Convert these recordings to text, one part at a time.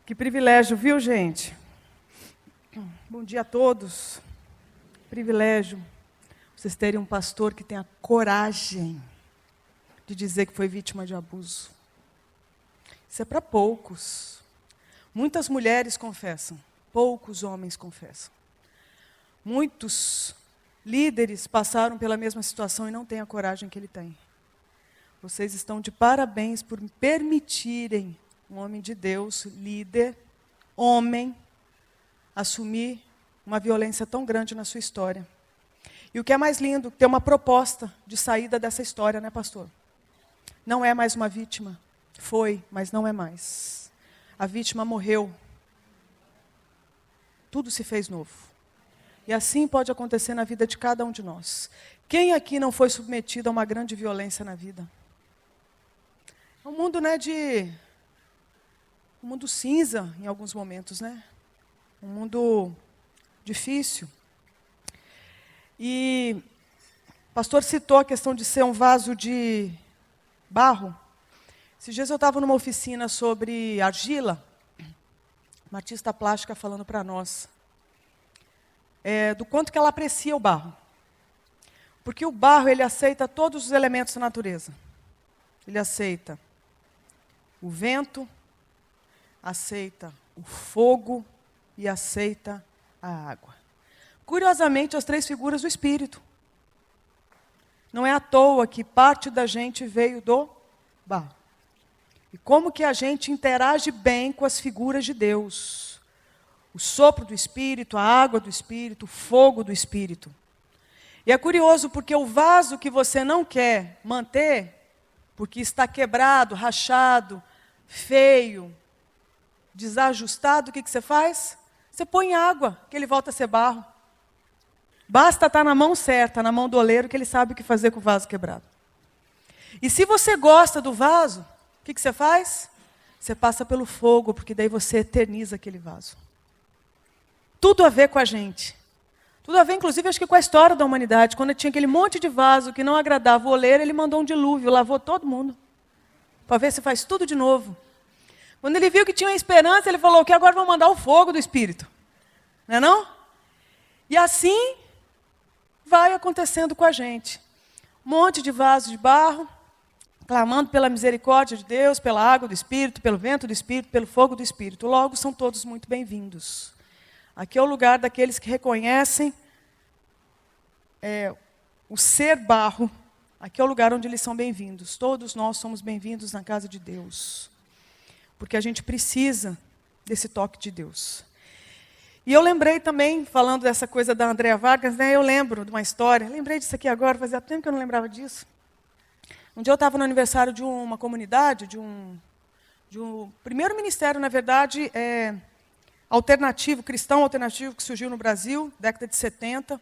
Que privilégio, viu, gente? Bom dia a todos. Privilégio vocês terem um pastor que tenha coragem de dizer que foi vítima de abuso. Isso é para poucos. Muitas mulheres confessam, poucos homens confessam. Muitos líderes passaram pela mesma situação e não têm a coragem que ele tem. Vocês estão de parabéns por permitirem um homem de Deus, líder, homem, assumir uma violência tão grande na sua história. E o que é mais lindo, ter uma proposta de saída dessa história, né, pastor? Não é mais uma vítima. Foi, mas não é mais. A vítima morreu. Tudo se fez novo. E assim pode acontecer na vida de cada um de nós. Quem aqui não foi submetido a uma grande violência na vida? É um mundo, um mundo cinza em alguns momentos, né? Um mundo difícil. E o pastor citou a questão de ser um vaso de barro. Esses dias eu estava numa oficina sobre argila, uma artista plástica falando para nós do quanto que ela aprecia o barro. Porque o barro, ele aceita todos os elementos da natureza. Ele aceita o vento, aceita o fogo e aceita a água. Curiosamente, as três figuras do Espírito. Não é à toa que parte da gente veio do barro. E como que a gente interage bem com as figuras de Deus. O sopro do Espírito, a água do Espírito, o fogo do Espírito. E é curioso porque o vaso que você não quer manter, porque está quebrado, rachado, feio, desajustado, o que você faz? Você põe água, que ele volta a ser barro. Basta estar na mão certa, na mão do oleiro, que ele sabe o que fazer com o vaso quebrado. E se você gosta do vaso, o que você faz? Você passa pelo fogo, porque daí você eterniza aquele vaso. Tudo a ver com a gente. Tudo a ver, inclusive, acho que com a história da humanidade. Quando tinha aquele monte de vaso que não agradava o oleiro, ele mandou um dilúvio, lavou todo mundo. Para ver se faz tudo de novo. Quando ele viu que tinha uma esperança, ele falou que agora vão mandar o fogo do Espírito. Não é não? E assim vai acontecendo com a gente. Um monte de vasos de barro, clamando pela misericórdia de Deus, pela água do Espírito, pelo vento do Espírito, pelo fogo do Espírito. Logo, são todos muito bem-vindos. Aqui é o lugar daqueles que reconhecem o ser barro. Aqui é o lugar onde eles são bem-vindos. Todos nós somos bem-vindos na casa de Deus. Porque a gente precisa desse toque de Deus. E eu lembrei também, falando dessa coisa da Andréa Vargas, eu lembro de uma história. Lembrei disso aqui agora, fazia tempo que eu não lembrava disso. Um dia eu estava no aniversário de uma comunidade, de um primeiro ministério, na verdade, alternativo, cristão alternativo, que surgiu no Brasil, década de 70,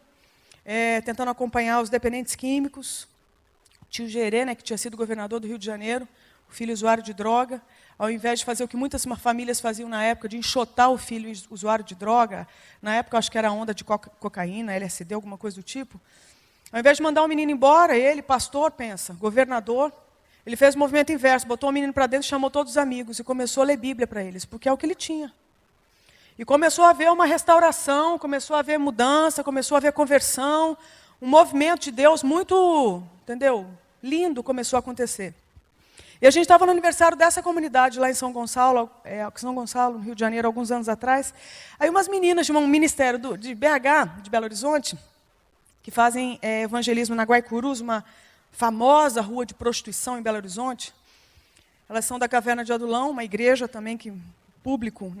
tentando acompanhar os dependentes químicos. O tio Gerê, que tinha sido governador do Rio de Janeiro, o filho usuário de droga, ao invés de fazer o que muitas famílias faziam na época, de enxotar o filho usuário de droga, na época eu acho que era onda de cocaína, LSD, alguma coisa do tipo, ao invés de mandar o menino embora, ele, pastor, pensa, governador, ele fez o movimento inverso, botou o menino para dentro, chamou todos os amigos e começou a ler Bíblia para eles, porque é o que ele tinha. E começou a haver uma restauração, começou a haver mudança, começou a haver conversão, um movimento de Deus muito, lindo começou a acontecer. E a gente estava no aniversário dessa comunidade lá em São Gonçalo, no Rio de Janeiro, alguns anos atrás. Aí umas meninas de um ministério de BH, de Belo Horizonte, que fazem evangelismo na Guaicurus, uma famosa rua de prostituição em Belo Horizonte. Elas são da Caverna de Adulão, uma igreja também que público,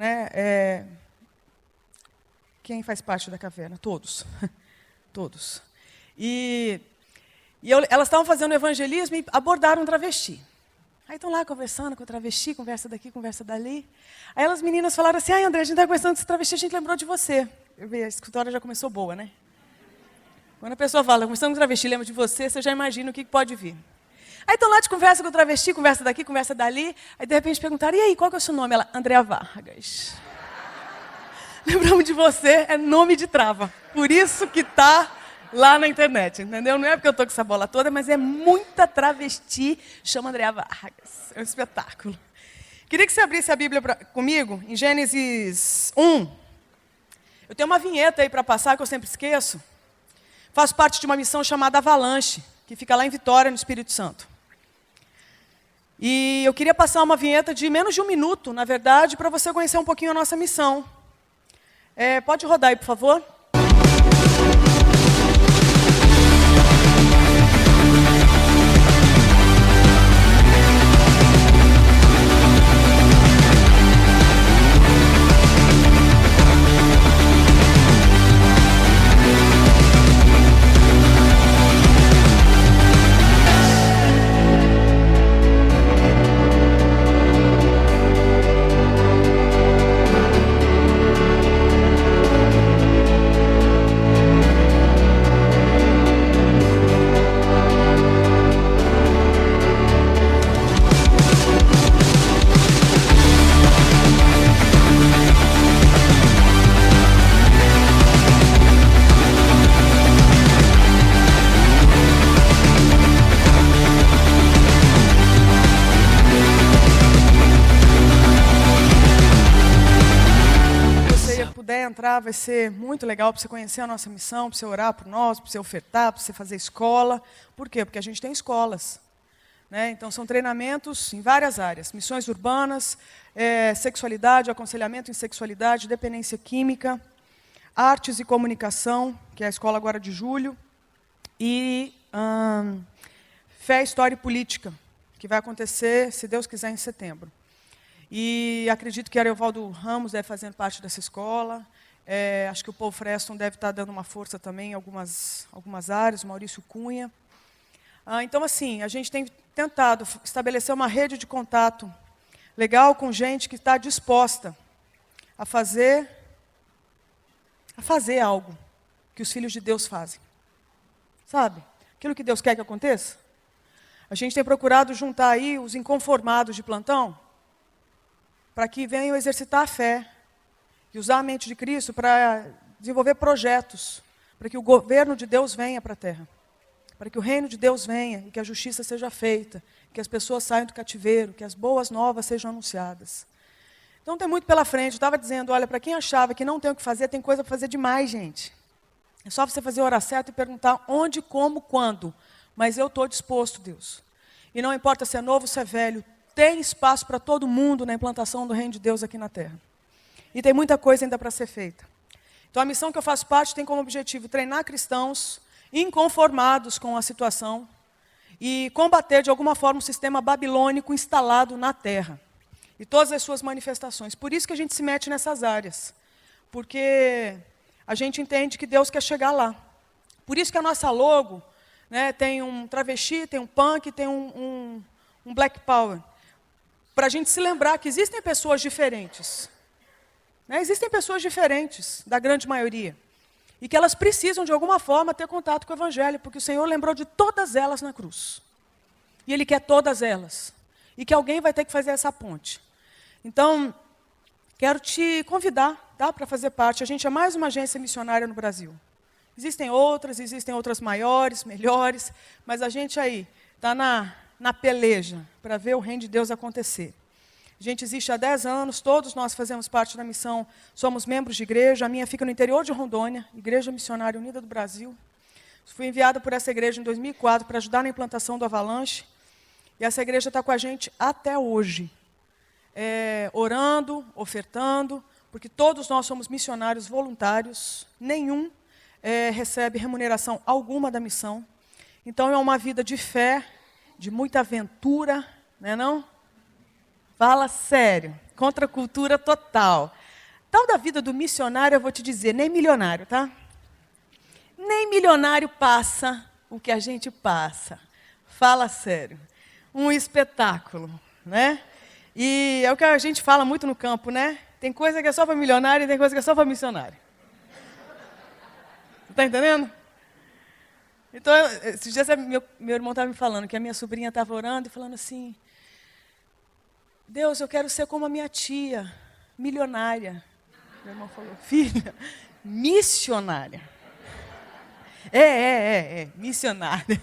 quem faz parte da caverna? Todos. Todos. Elas estavam fazendo evangelismo e abordaram um travesti. Aí estão lá conversando com o travesti, conversa daqui, conversa dali. Aí as meninas falaram assim, André, a gente está conversando com esse travesti, a gente lembrou de você. A escritória já começou boa, né? Quando a pessoa fala, conversando com o travesti, lembra de você, você já imagina o que pode vir. Aí estão lá de conversa com o travesti, conversa daqui, conversa dali. Aí de repente perguntaram, e aí, qual que é o seu nome? Ela, Andréa Vargas. Lembramos de você, é nome de trava. Por isso que está lá na internet, entendeu? Não é porque eu estou com essa bola toda, mas é muita travesti, chama Andréa Vargas. É um espetáculo. Queria que você abrisse a Bíblia comigo, em Gênesis 1. Eu tenho uma vinheta aí para passar, que eu sempre esqueço. Faço parte de uma missão chamada Avalanche, que fica lá em Vitória, no Espírito Santo. E eu queria passar uma vinheta de menos de 1 minuto, na verdade, para você conhecer um pouquinho a nossa missão. Pode rodar aí, por favor. Vai ser muito legal para você conhecer a nossa missão, para você orar por nós, para você ofertar, para você fazer escola. Por quê? Porque a gente tem escolas, né? Então, são treinamentos em várias áreas. Missões urbanas, sexualidade, aconselhamento em sexualidade, dependência química, artes e comunicação, que é a escola agora de julho, e fé, história e política, que vai acontecer, se Deus quiser, em setembro. E acredito que Ariovaldo Ramos deve fazer parte dessa escola. Acho que o Paul Freston deve estar dando uma força também em algumas áreas, o Maurício Cunha. Então, assim, a gente tem tentado estabelecer uma rede de contato legal com gente que está disposta a fazer algo que os filhos de Deus fazem. Sabe? Aquilo que Deus quer que aconteça. A gente tem procurado juntar aí os inconformados de plantão para que venham exercitar a fé e usar a mente de Cristo para desenvolver projetos, para que o governo de Deus venha para a terra, para que o reino de Deus venha e que a justiça seja feita, que as pessoas saiam do cativeiro, que as boas novas sejam anunciadas. Então tem muito pela frente. Eu estava dizendo, olha, para quem achava que não tem o que fazer, tem coisa para fazer demais, gente. É só você fazer a hora certa e perguntar onde, como, quando. Mas eu estou disposto, Deus. E não importa se é novo ou se é velho, tem espaço para todo mundo na implantação do reino de Deus aqui na terra. E tem muita coisa ainda para ser feita. Então, a missão que eu faço parte tem como objetivo treinar cristãos inconformados com a situação e combater, de alguma forma, o sistema babilônico instalado na terra e todas as suas manifestações. Por isso que a gente se mete nessas áreas, porque a gente entende que Deus quer chegar lá. Por isso que a nossa logo, né, tem um travesti, tem um punk, tem um black power, para a gente se lembrar que existem pessoas diferentes. Existem pessoas diferentes, da grande maioria, e que elas precisam, de alguma forma, ter contato com o Evangelho, porque o Senhor lembrou de todas elas na cruz. E Ele quer todas elas. E que alguém vai ter que fazer essa ponte. Então, quero te convidar, tá, para fazer parte. A gente é mais uma agência missionária no Brasil. Existem outras maiores, melhores, mas a gente aí está na peleja para ver o reino de Deus acontecer. A gente existe há 10 anos, todos nós fazemos parte da missão, somos membros de igreja. A minha fica no interior de Rondônia, Igreja Missionária Unida do Brasil. Fui enviada por essa igreja em 2004 para ajudar na implantação do Avalanche. E essa igreja está com a gente até hoje, orando, ofertando, porque todos nós somos missionários voluntários, nenhum recebe remuneração alguma da missão. Então é uma vida de fé, de muita aventura, não? Fala sério, contra a cultura total. Tal da vida do missionário, eu vou te dizer, nem milionário, tá? Nem milionário passa o que a gente passa. Fala sério. Um espetáculo, né? E é o que a gente fala muito no campo, né? Tem coisa que é só para milionário e tem coisa que é só para missionário. Está entendendo? Então, esses dias meu irmão estava me falando que a minha sobrinha estava orando e falando assim: Deus, eu quero ser como a minha tia, milionária. Meu irmão falou: filha, missionária. Missionária.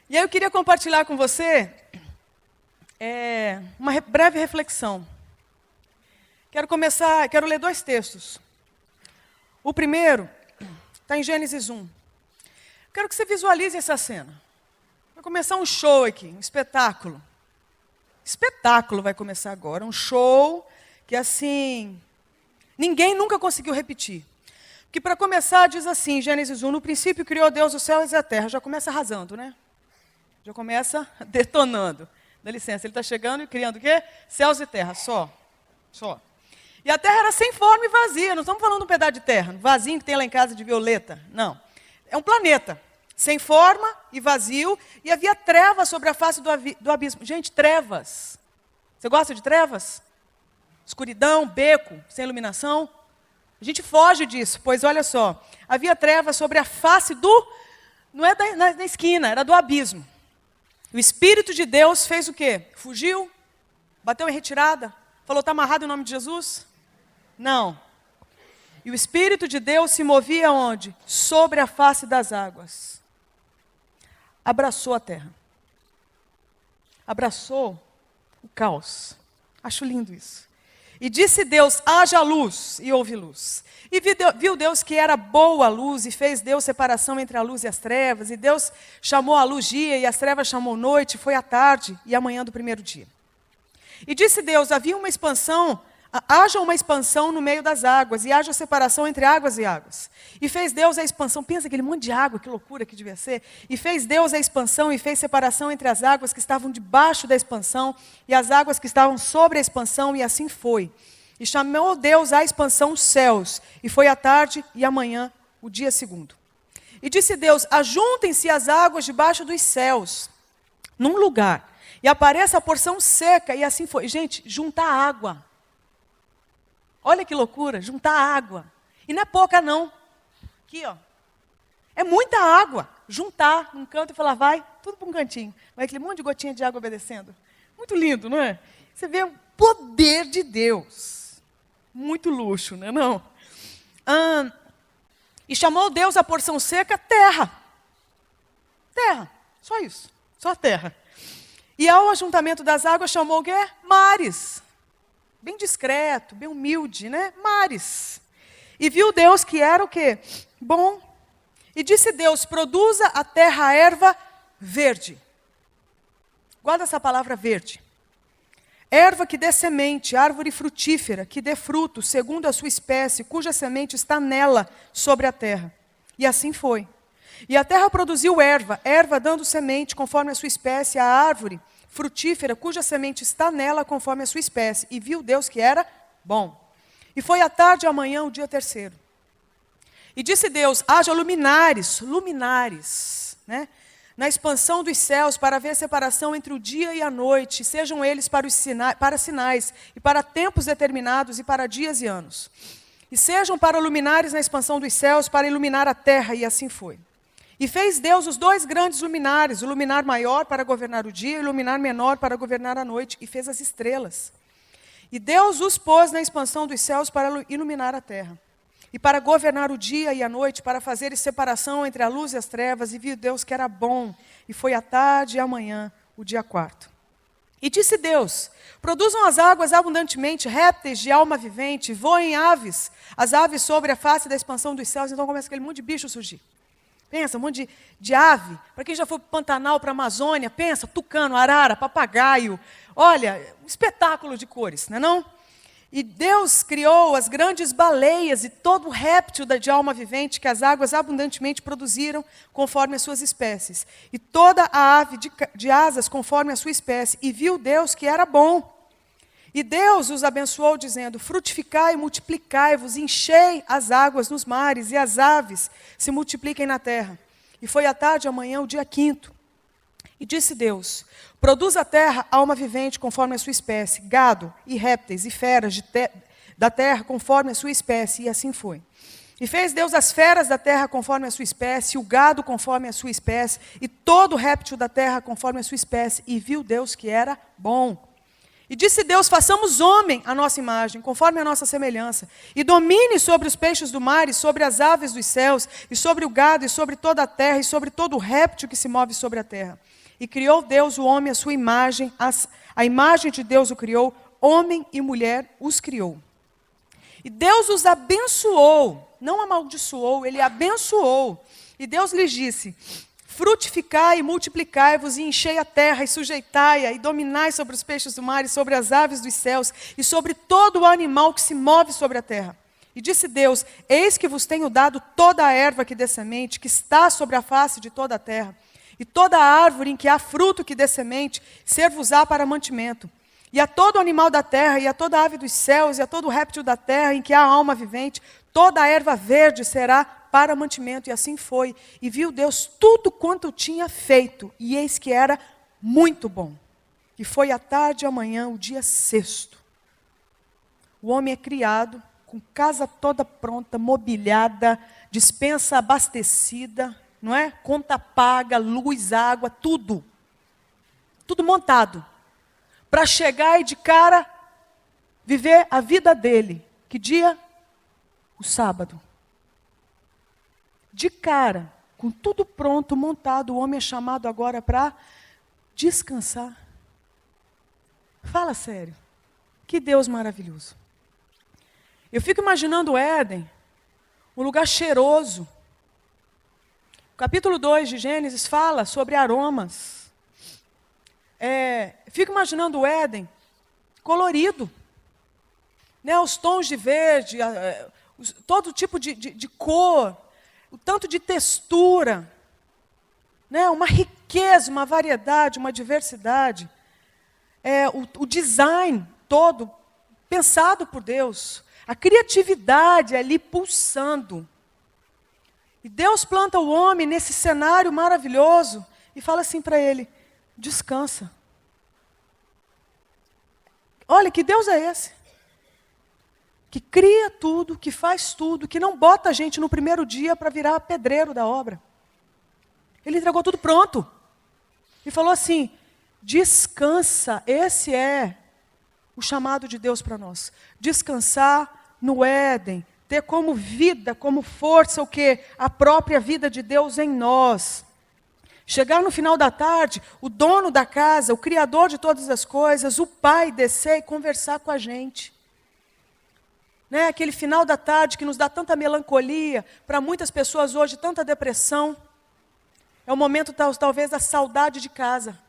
E aí eu queria compartilhar com você Uma breve reflexão. Quero ler 2 textos. O primeiro está em Gênesis 1. Quero que você visualize essa cena. Vai começar um show aqui, um espetáculo. Espetáculo vai começar agora, um show que assim, ninguém nunca conseguiu repetir. Porque para começar diz assim, Gênesis 1, no princípio criou Deus os céus e a terra. Já começa arrasando, né? Já começa detonando. Dá licença, ele está chegando e criando o quê? Céus e terra, só. E a terra era sem forma e vazia. Não estamos falando de um pedaço de terra, um vasinho que tem lá em casa de violeta. Não. É um planeta, sem forma e vazio, e havia trevas sobre a face do abismo. Gente, trevas. Você gosta de trevas? Escuridão, beco, sem iluminação. A gente foge disso, pois olha só. Havia trevas sobre a face não é da esquina, era do abismo. O Espírito de Deus fez o quê? Fugiu? Bateu em retirada? Falou, está amarrado em nome de Jesus? Não. E o Espírito de Deus se movia onde? Sobre a face das águas. Abraçou a terra. Abraçou o caos. Acho lindo isso. E disse Deus, haja luz, e houve luz. E viu Deus que era boa a luz, e fez Deus separação entre a luz e as trevas. E Deus chamou a luz dia, e as trevas chamou noite, foi a tarde e a manhã do primeiro dia. E disse Deus, haja uma expansão no meio das águas, e haja separação entre águas e águas. E fez Deus a expansão, pensa aquele monte de água, que loucura que devia ser. E fez Deus a expansão, e fez separação entre as águas que estavam debaixo da expansão, e as águas que estavam sobre a expansão, e assim foi. E chamou Deus a expansão os céus, e foi a tarde e a manhã, o dia segundo. E disse Deus, ajuntem-se as águas debaixo dos céus, num lugar, e apareça a porção seca, e assim foi. Gente, juntar água. Olha que loucura, juntar água. E não é pouca não. Aqui, ó. É muita água. Juntar num canto e falar, vai, tudo para um cantinho. Vai aquele monte de gotinha de água obedecendo. Muito lindo, não é? Você vê o poder de Deus. Muito luxo, não é não? E chamou Deus a porção seca, terra. Terra, só isso. Só terra. E ao ajuntamento das águas chamou o quê? Mares. Bem discreto, bem humilde, né? Mares. E viu Deus que era o quê? Bom. E disse Deus, produza a terra a erva verde. Guarda essa palavra verde. Erva que dê semente, árvore frutífera, que dê fruto, segundo a sua espécie, cuja semente está nela, sobre a terra. E assim foi. E a terra produziu erva dando semente, conforme a sua espécie, a árvore frutífera, cuja semente está nela conforme a sua espécie. E viu Deus que era bom. E foi à tarde e à manhã o dia terceiro. E disse Deus, haja luminares, né? Na expansão dos céus, para haver separação entre o dia e a noite, sejam eles para sinais, e para tempos determinados, e para dias e anos. E sejam para luminares na expansão dos céus, para iluminar a terra, e assim foi. E fez Deus os 2 grandes luminares, o luminar maior para governar o dia e o luminar menor para governar a noite, e fez as estrelas. E Deus os pôs na expansão dos céus para iluminar a terra, e para governar o dia e a noite, para fazer separação entre a luz e as trevas, e viu Deus que era bom, e foi a tarde e a manhã, o dia quarto. E disse Deus, produzam as águas abundantemente, répteis de alma vivente, voem aves, as aves sobre a face da expansão dos céus. Então começa aquele monte de bicho surgir. Pensa, um monte de ave. Para quem já foi para o Pantanal, para a Amazônia, pensa, tucano, arara, papagaio. Olha, um espetáculo de cores, não é não? E Deus criou as grandes baleias e todo réptil de alma vivente que as águas abundantemente produziram conforme as suas espécies. E toda a ave de asas conforme a sua espécie. E viu Deus que era bom. E Deus os abençoou, dizendo, frutificai e multiplicai-vos, enchei as águas nos mares, e as aves se multipliquem na terra. E foi à tarde e amanhã o dia quinto. E disse Deus, produz a terra alma vivente conforme a sua espécie, gado e répteis e feras da terra conforme a sua espécie, e assim foi. E fez Deus as feras da terra conforme a sua espécie, o gado conforme a sua espécie, e todo réptil da terra conforme a sua espécie, e viu Deus que era bom. E disse Deus, façamos homem à nossa imagem, conforme a nossa semelhança, e domine sobre os peixes do mar, e sobre as aves dos céus, e sobre o gado, e sobre toda a terra, e sobre todo o réptil que se move sobre a terra. E criou Deus o homem à sua imagem, a imagem de Deus o criou, homem e mulher os criou. E Deus os abençoou, não amaldiçoou, ele abençoou. E Deus lhes disse: frutificai e multiplicai-vos, e enchei a terra, e sujeitai-a, e dominai sobre os peixes do mar, e sobre as aves dos céus, e sobre todo o animal que se move sobre a terra. E disse Deus: eis que vos tenho dado toda a erva que dê semente, que está sobre a face de toda a terra, e toda a árvore em que há fruto que dê semente, ser-vos-á para mantimento. E a todo animal da terra, e a toda ave dos céus, e a todo réptil da terra em que há alma vivente, toda a erva verde será para mantimento. E assim foi. E viu Deus tudo quanto tinha feito, e eis que era muito bom. E foi à tarde e à manhã, o dia sexto. O homem é criado, com casa toda pronta, mobiliada, despensa abastecida, não é? Conta paga, luz, água, tudo. Tudo montado. Para chegar e de cara viver a vida dele. Que dia? O sábado. De cara, com tudo pronto, montado, o homem é chamado agora para descansar. Fala sério. Que Deus maravilhoso. Eu fico imaginando o Éden, um lugar cheiroso. O capítulo 2 de Gênesis fala sobre aromas. Fico imaginando o Éden colorido. Né, os tons de verde, todo tipo de cor, o tanto de textura. Né, uma riqueza, uma variedade, uma diversidade. O design todo pensado por Deus. A criatividade ali pulsando. E Deus planta o homem nesse cenário maravilhoso e fala assim para ele: descansa. Olha, que Deus é esse? Que cria tudo, que faz tudo, que não bota a gente no primeiro dia para virar pedreiro da obra. Ele entregou tudo pronto. E falou assim: descansa. Esse é o chamado de Deus para nós. Descansar no Éden. Ter como vida, como força o quê? A própria vida de Deus em nós. Chegar no final da tarde, o dono da casa, o criador de todas as coisas, o Pai descer e conversar com a gente. Né? Aquele final da tarde que nos dá tanta melancolia, para muitas pessoas hoje, tanta depressão. É o momento talvez da saudade de casa,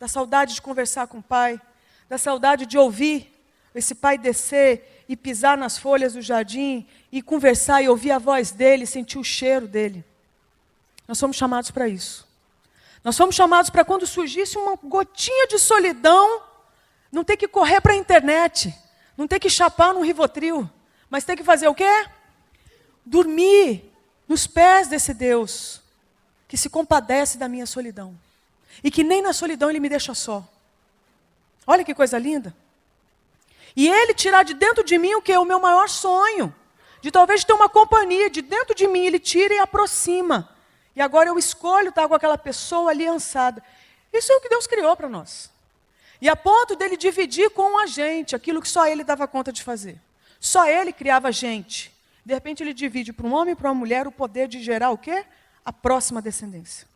da saudade de conversar com o Pai, da saudade de ouvir esse Pai descer e pisar nas folhas do jardim e conversar e ouvir a voz dele, sentir o cheiro dele. Nós somos chamados para isso. Nós somos chamados para quando surgisse uma gotinha de solidão, não ter que correr para a internet, não ter que chapar num Rivotril, mas ter que fazer o quê? Dormir nos pés desse Deus, que se compadece da minha solidão. E que nem na solidão ele me deixa só. Olha que coisa linda. E ele tirar de dentro de mim o que é o meu maior sonho. De talvez ter uma companhia, de dentro de mim ele tira e aproxima. E agora eu escolho estar com aquela pessoa aliançada. Isso é o que Deus criou para nós. E a ponto dele dividir com a gente aquilo que só ele dava conta de fazer. Só ele criava gente. De repente ele divide para um homem e para uma mulher o poder de gerar o quê? A próxima descendência.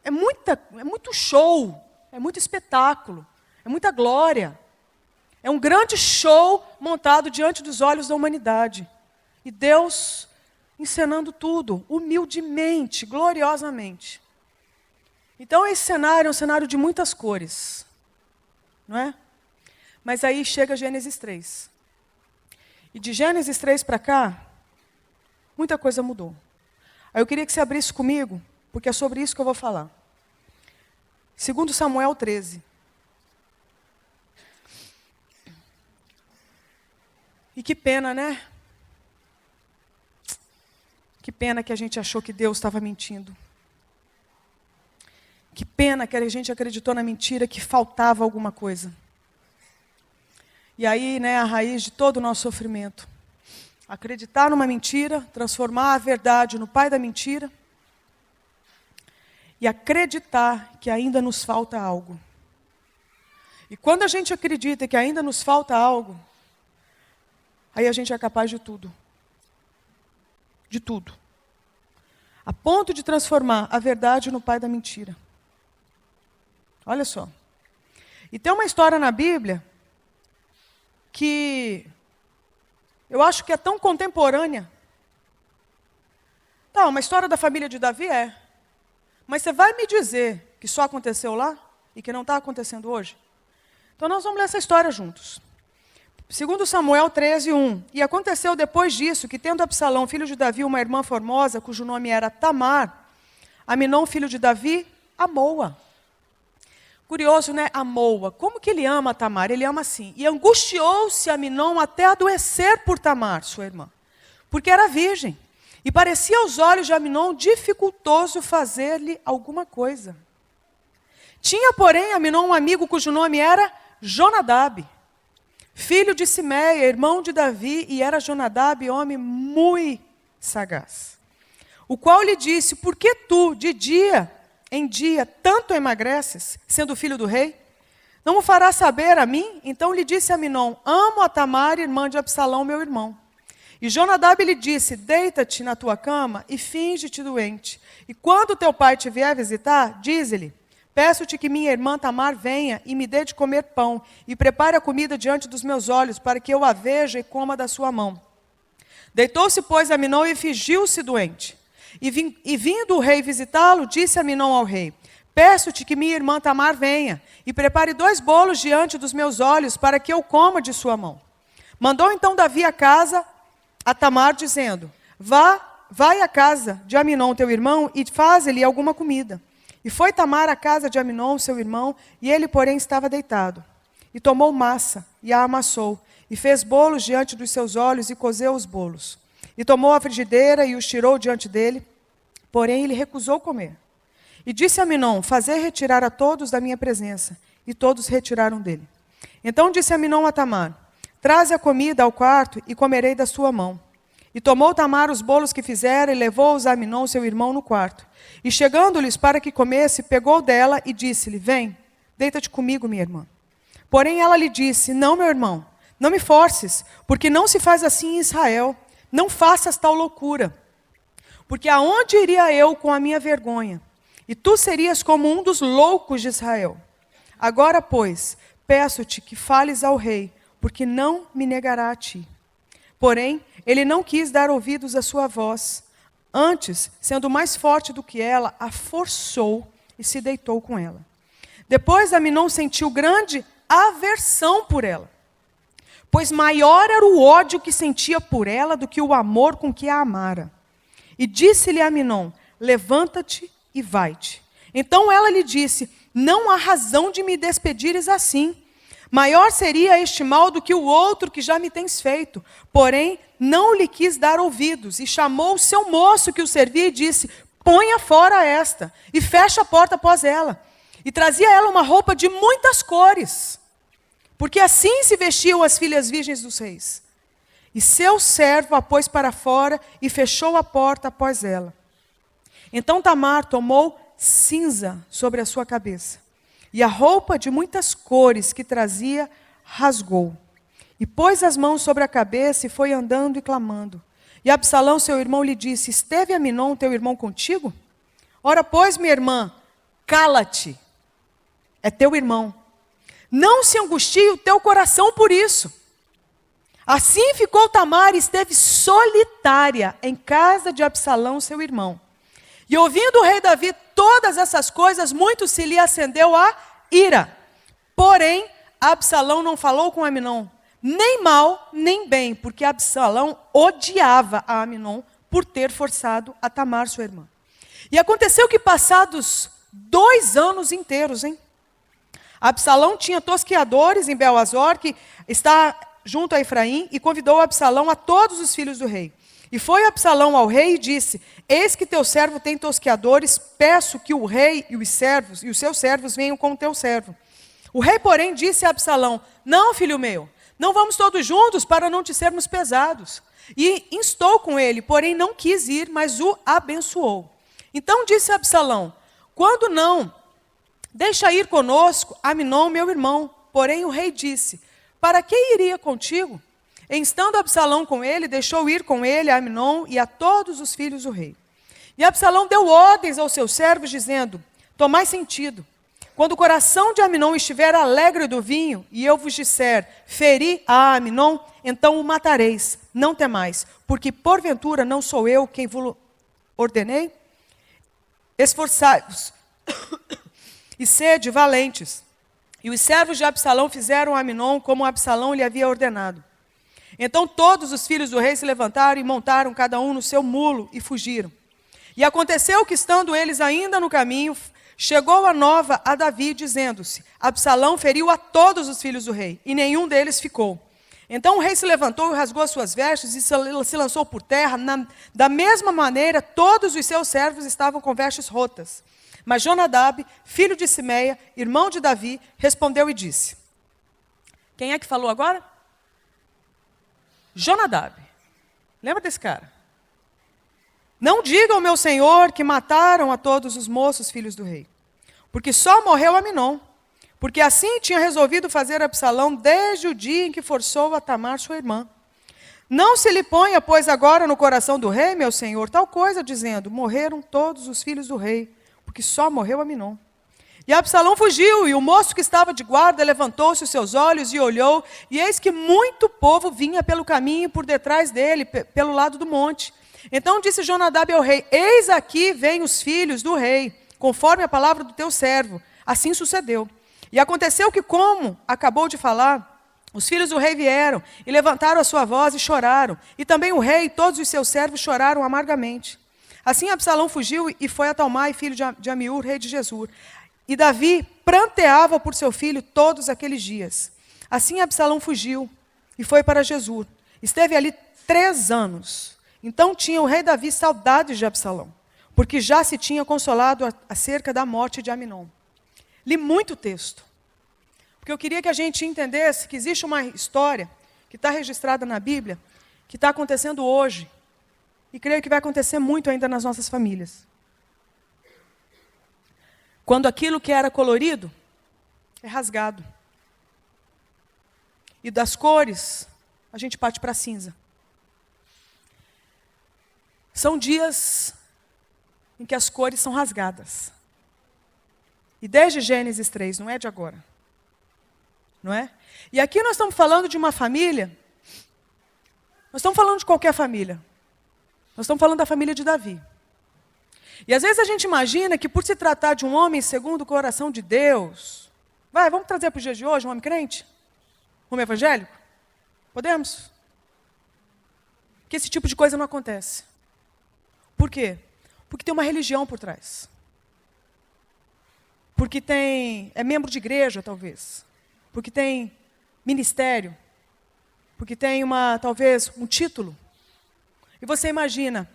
É muito show, é muito espetáculo, é muita glória. É um grande show montado diante dos olhos da humanidade. E Deus encenando tudo, humildemente, gloriosamente. Então esse cenário é um cenário de muitas cores. Não é? Mas aí chega Gênesis 3. E de Gênesis 3 para cá, muita coisa mudou. Aí eu queria que você abrisse comigo, porque é sobre isso que eu vou falar. 2 Samuel 13. E que pena, né? Que pena que a gente achou que Deus estava mentindo. Que pena que a gente acreditou na mentira, que faltava alguma coisa. E aí, né, a raiz de todo o nosso sofrimento. Acreditar numa mentira, transformar a verdade no pai da mentira. E acreditar que ainda nos falta algo. E quando a gente acredita que ainda nos falta algo, aí a gente é capaz de tudo. De tudo. a ponto de transformar a verdade no pai da mentira. Olha só. E tem uma história na Bíblia que eu acho que é tão contemporânea. Tá, uma história da família de Davi é. Mas você vai me dizer que só aconteceu lá e que não está acontecendo hoje? Então nós vamos ler essa história juntos. Segundo Samuel 13:1. E aconteceu depois disso que, tendo Absalão, filho de Davi, uma irmã formosa, cujo nome era Tamar, Aminon, filho de Davi, amou-a. Curioso, né? Amou-a. Como que ele ama Tamar? Ele ama assim. E angustiou-se Aminon até adoecer por Tamar, sua irmã, porque era virgem. E parecia aos olhos de Aminon dificultoso fazer-lhe alguma coisa. Tinha, porém, Aminon um amigo cujo nome era Jonadab, filho de Simeia, irmão de Davi, e era Jonadab homem muito sagaz. O qual lhe disse: por que tu, de dia em dia, tanto emagreces, sendo filho do rei? Não o farás saber a mim? Então lhe disse Aminon: amo a Tamar, irmã de Absalão, meu irmão. E Jonadab lhe disse: deita-te na tua cama e finge-te doente. E quando teu pai te vier visitar, dize-lhe: peço-te que minha irmã Tamar venha e me dê de comer pão, e prepare a comida diante dos meus olhos, para que eu a veja e coma da sua mão. Deitou-se, pois, Aminon e fingiu-se doente. E vindo o rei visitá-lo, disse Aminon ao rei: peço-te que minha irmã Tamar venha, e prepare 2 bolos diante dos meus olhos, para que eu coma de sua mão. Mandou então Davi a casa a Tamar, dizendo: vai à casa de Aminon, teu irmão, e faze-lhe alguma comida. E foi Tamar à casa de Aminon, seu irmão, e ele, porém, estava deitado. E tomou massa, e a amassou, e fez bolos diante dos seus olhos, e cozeu os bolos. E tomou a frigideira, e os tirou diante dele, porém ele recusou comer. E disse a Aminon: fazei retirar a todos da minha presença. E todos retiraram dele. Então disse Aminon a Tamar: traze a comida ao quarto, e comerei da sua mão. E tomou Tamar os bolos que fizera, e levou-os a Aminon, seu irmão, no quarto. E chegando-lhes para que comesse, pegou dela e disse-lhe: vem, deita-te comigo, minha irmã. Porém ela lhe disse: não, meu irmão, não me forces, porque não se faz assim em Israel. Não faças tal loucura. Porque aonde iria eu com a minha vergonha? E tu serias como um dos loucos de Israel. Agora, pois, peço-te que fales ao rei, porque não me negará a ti. Porém, ele não quis dar ouvidos à sua voz. Antes, sendo mais forte do que ela, a forçou e se deitou com ela. Depois, Aminon sentiu grande aversão por ela, pois maior era o ódio que sentia por ela do que o amor com que a amara. E disse-lhe Aminon: levanta-te e vai-te. Então ela lhe disse: não há razão de me despedires assim. Maior seria este mal do que o outro que já me tens feito. Porém, não lhe quis dar ouvidos, e chamou o seu moço que o servia e disse: ponha fora esta, e fecha a porta após ela. E trazia ela uma roupa de muitas cores, porque assim se vestiam as filhas virgens dos reis. E seu servo a pôs para fora e fechou a porta após ela. Então Tamar tomou cinza sobre a sua cabeça, e a roupa de muitas cores que trazia rasgou. E pôs as mãos sobre a cabeça e foi andando e clamando. E Absalão, seu irmão, lhe disse: esteve Aminon, teu irmão, contigo? Ora, pois, minha irmã, cala-te, é teu irmão. Não se angustie o teu coração por isso. Assim ficou Tamar e esteve solitária em casa de Absalão, seu irmão. E ouvindo o rei Davi todas essas coisas, muito se lhe acendeu a ira. Porém, Absalão não falou com Aminon, nem mal, nem bem, porque Absalão odiava a Aminon por ter forçado a Tamar, sua irmã. E aconteceu que, passados 2 anos inteiros, Absalão tinha tosqueadores em Belazor, que está junto a Efraim, e convidou Absalão a todos os filhos do rei. E foi Absalão ao rei e disse: eis que teu servo tem tosqueadores, peço que o rei e os seus servos venham com o teu servo. O rei, porém, disse a Absalão: não, filho meu, não vamos todos juntos para não te sermos pesados. E instou com ele, porém não quis ir, mas o abençoou. Então disse Absalão: quando não, deixa ir conosco Aminon, meu irmão. Porém o rei disse: para que iria contigo? E estando Absalão com ele, deixou ir com ele a Aminon e a todos os filhos do rei. E Absalão deu ordens aos seus servos, dizendo: tomai sentido. Quando o coração de Aminon estiver alegre do vinho, e eu vos disser, feri a Aminon, então o matareis, não temais, porque porventura não sou eu quem vos ordenei? Esforçai-vos e sede valentes. E os servos de Absalão fizeram a Aminon como Absalão lhe havia ordenado. Então todos os filhos do rei se levantaram e montaram cada um no seu mulo e fugiram. E aconteceu que, estando eles ainda no caminho, chegou a nova a Davi, dizendo-se: Absalão feriu a todos os filhos do rei, e nenhum deles ficou. Então o rei se levantou e rasgou as suas vestes e se lançou por terra. Da mesma maneira, todos os seus servos estavam com vestes rotas. Mas Jonadab, filho de Simeia, irmão de Davi, respondeu e disse: quem é que falou agora? Jonadab. Lembra desse cara? Não digam, meu senhor, que mataram a todos os moços filhos do rei, porque só morreu Aminon, porque assim tinha resolvido fazer Absalão desde o dia em que forçou a Tamar sua irmã. Não se lhe ponha, pois, agora no coração do rei, meu senhor, tal coisa, dizendo: morreram todos os filhos do rei, porque só morreu Aminon. E Absalão fugiu, e o moço que estava de guarda levantou-se os seus olhos e olhou, e eis que muito povo vinha pelo caminho por detrás dele, pelo lado do monte. Então disse Jonadab ao rei: eis aqui vêm os filhos do rei, conforme a palavra do teu servo. Assim sucedeu. E aconteceu que, como acabou de falar, os filhos do rei vieram e levantaram a sua voz e choraram. E também o rei e todos os seus servos choraram amargamente. Assim Absalão fugiu e foi a Talmai, filho de Amiur, rei de Gesur. E Davi pranteava por seu filho todos aqueles dias. Assim Absalão fugiu e foi para Gesur. Esteve ali 3 anos. Então tinha o rei Davi saudades de Absalão, porque já se tinha consolado acerca da morte de Aminon. Li muito texto, porque eu queria que a gente entendesse que existe uma história que está registrada na Bíblia, que está acontecendo hoje, e creio que vai acontecer muito ainda nas nossas famílias. Quando aquilo que era colorido é rasgado. E das cores, a gente parte para a cinza. São dias em que as cores são rasgadas. E desde Gênesis 3, não é de agora. Não é? E aqui nós estamos falando de uma família. Nós estamos falando de qualquer família. Nós estamos falando da família de Davi. E às vezes a gente imagina que por se tratar de um homem segundo o coração de Deus... vamos trazer para os dias de hoje um homem crente? Um homem evangélico? Podemos? Porque esse tipo de coisa não acontece. Por quê? Porque tem uma religião por trás. Porque é membro de igreja, talvez. Porque tem ministério. Porque tem talvez um título. E você imagina,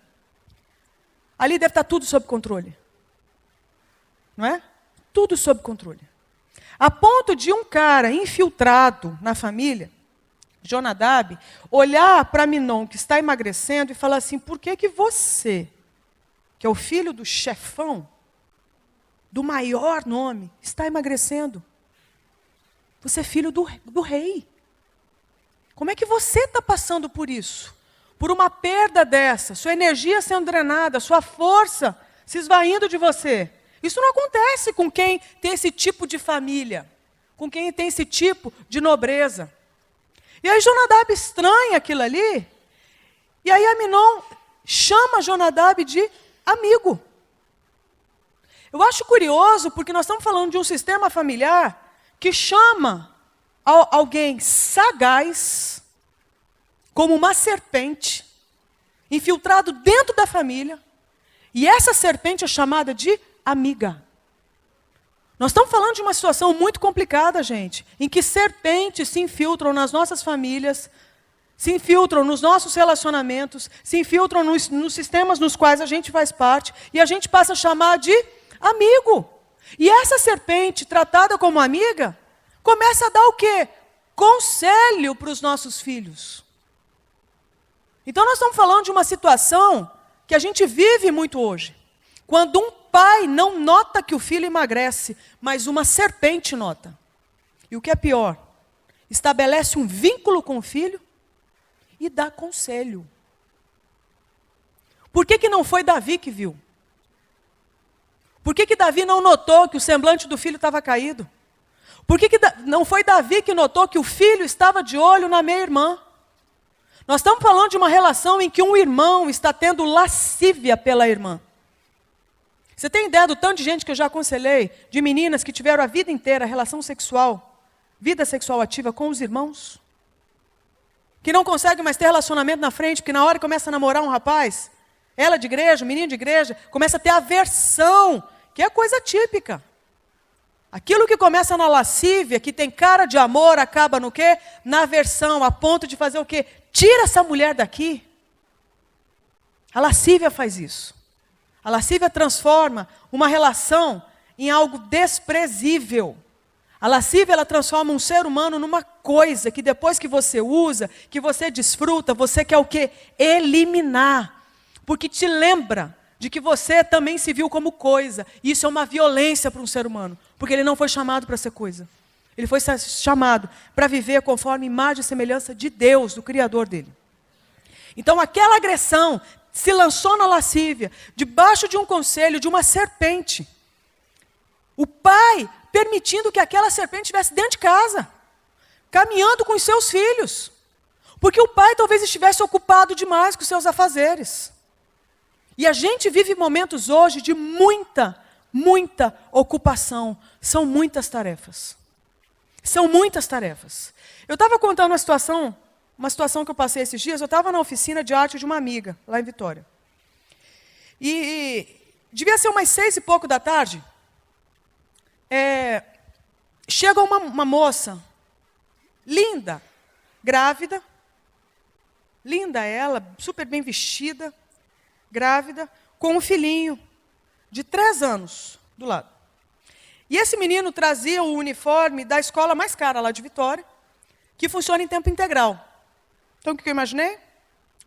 ali deve estar tudo sob controle. Não é? Tudo sob controle. A ponto de um cara infiltrado na família, Jonadab, olhar para Aminon, que está emagrecendo, e falar assim: por que você, que é o filho do chefão, do maior nome, está emagrecendo? Você é filho do rei. Como é que você está passando por isso? Por uma perda dessa, sua energia sendo drenada, sua força se esvaindo de você. Isso não acontece com quem tem esse tipo de família, com quem tem esse tipo de nobreza. E aí Jonadab estranha aquilo ali, e aí Aminon chama Jonadab de amigo. Eu acho curioso, porque nós estamos falando de um sistema familiar que chama alguém sagaz, como uma serpente, infiltrado dentro da família, e essa serpente é chamada de amiga. Nós estamos falando de uma situação muito complicada, gente, em que serpentes se infiltram nas nossas famílias, se infiltram nos nossos relacionamentos, se infiltram nos sistemas nos quais a gente faz parte, e a gente passa a chamar de amigo. E essa serpente, tratada como amiga, começa a dar o quê? Conselho para os nossos filhos. Então nós estamos falando de uma situação que a gente vive muito hoje. Quando um pai não nota que o filho emagrece, mas uma serpente nota. E o que é pior, estabelece um vínculo com o filho e dá conselho. Por que não foi Davi que viu? Por que Davi não notou que o semblante do filho estava caído? Por que não foi Davi que notou que o filho estava de olho na meia-irmã? Nós estamos falando de uma relação em que um irmão está tendo lascívia pela irmã. Você tem ideia do tanto de gente que eu já aconselhei, de meninas que tiveram a vida inteira relação sexual, vida sexual ativa com os irmãos? Que não conseguem mais ter relacionamento na frente, porque na hora que começa a namorar um rapaz, ela de igreja, o menino de igreja, começa a ter aversão, que é coisa típica. Aquilo que começa na lascívia, que tem cara de amor, acaba no quê? Na aversão, a ponto de fazer o quê? Tira essa mulher daqui. A lascívia faz isso. A lascívia transforma uma relação em algo desprezível. A lascívia, ela transforma um ser humano numa coisa que depois que você usa, que você desfruta, você quer o quê? Eliminar. Porque te lembra de que você também se viu como coisa. E isso é uma violência para um ser humano. Porque ele não foi chamado para ser coisa. Ele foi chamado para viver conforme a imagem e semelhança de Deus, do Criador dele. Então aquela agressão se lançou na lascívia, debaixo de um conselho de uma serpente. O pai permitindo que aquela serpente estivesse dentro de casa, caminhando com os seus filhos. Porque o pai talvez estivesse ocupado demais com os seus afazeres. E a gente vive momentos hoje de muita ocupação. São muitas tarefas. São muitas tarefas. Eu estava contando uma situação que eu passei esses dias. Eu estava na oficina de arte de uma amiga, lá em Vitória. E devia ser umas 6 e pouco da tarde. Chega uma moça, linda, grávida. Linda ela, super bem vestida. Grávida, com um filhinho de 3 anos do lado. E esse menino trazia o uniforme da escola mais cara lá de Vitória, que funciona em tempo integral. Então o que eu imaginei? O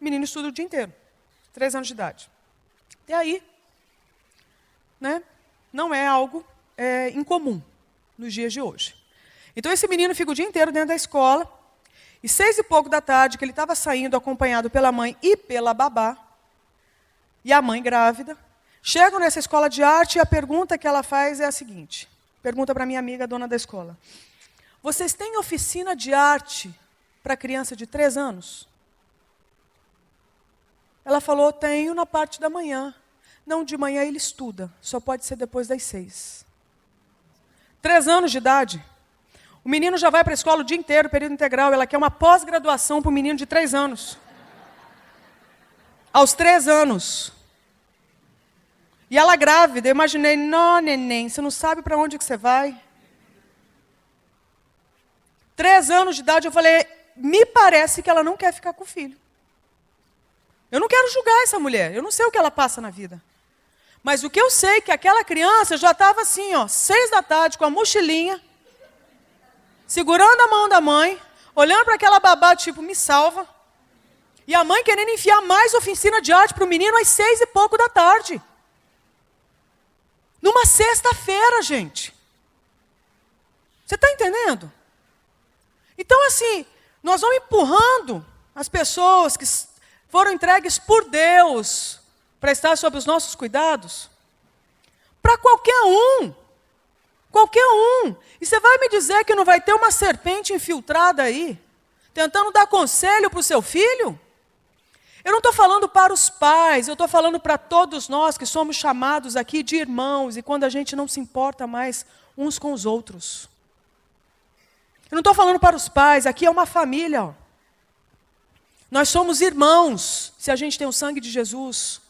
menino estuda o dia inteiro, 3 anos de idade. E aí, né, não é algo incomum nos dias de hoje. Então esse menino fica o dia inteiro dentro da escola, e 6 e pouco da tarde, que ele estava saindo acompanhado pela mãe e pela babá, e a mãe grávida, chegam nessa escola de arte e a pergunta que ela faz é a seguinte. Pergunta para minha amiga, dona da escola. Vocês têm oficina de arte para criança de 3 anos? Ela falou, tenho na parte da manhã. Não, de manhã ele estuda, só pode ser depois das 6. 3 anos de idade. O menino já vai para a escola o dia inteiro, período integral. Ela quer uma pós-graduação para o menino de 3 anos. Aos 3 anos. E ela grávida, eu imaginei, não, neném, você não sabe para onde que você vai? 3 anos de idade, eu falei, me parece que ela não quer ficar com o filho. Eu não quero julgar essa mulher, eu não sei o que ela passa na vida. Mas o que eu sei é que aquela criança já estava assim, 6 da tarde, com a mochilinha, segurando a mão da mãe, olhando para aquela babá, tipo, me salva. E a mãe querendo enfiar mais oficina de arte para o menino às 6 e pouco da tarde. Numa sexta-feira, gente. Você está entendendo? Então, assim, nós vamos empurrando as pessoas que foram entregues por Deus para estar sob os nossos cuidados, para qualquer um. Qualquer um. E você vai me dizer que não vai ter uma serpente infiltrada aí, tentando dar conselho para o seu filho? Eu não estou falando para os pais, eu estou falando para todos nós que somos chamados aqui de irmãos, e quando a gente não se importa mais uns com os outros. Eu não estou falando para os pais, aqui é uma família. Nós somos irmãos, se a gente tem o sangue de Jesus.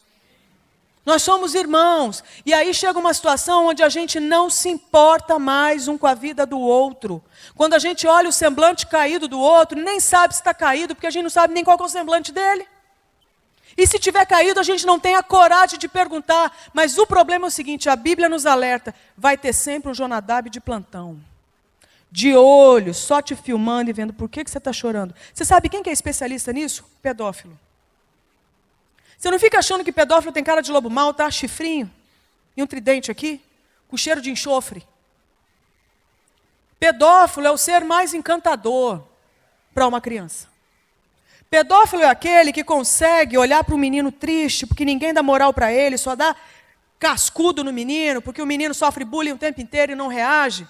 Nós somos irmãos. E aí chega uma situação onde a gente não se importa mais um com a vida do outro. Quando a gente olha o semblante caído do outro, nem sabe se está caído, porque a gente não sabe nem qual é o semblante dele. E se tiver caído, a gente não tem a coragem de perguntar. Mas o problema é o seguinte, a Bíblia nos alerta, vai ter sempre um Jonadab de plantão. De olho, só te filmando e vendo por que você está chorando. Você sabe quem que é especialista nisso? Pedófilo. Você não fica achando que pedófilo tem cara de lobo mau, tá? Chifrinho e um tridente aqui, com cheiro de enxofre. Pedófilo é o ser mais encantador para uma criança. Pedófilo é aquele que consegue olhar para um menino triste, porque ninguém dá moral para ele, só dá cascudo no menino, porque o menino sofre bullying o tempo inteiro e não reage.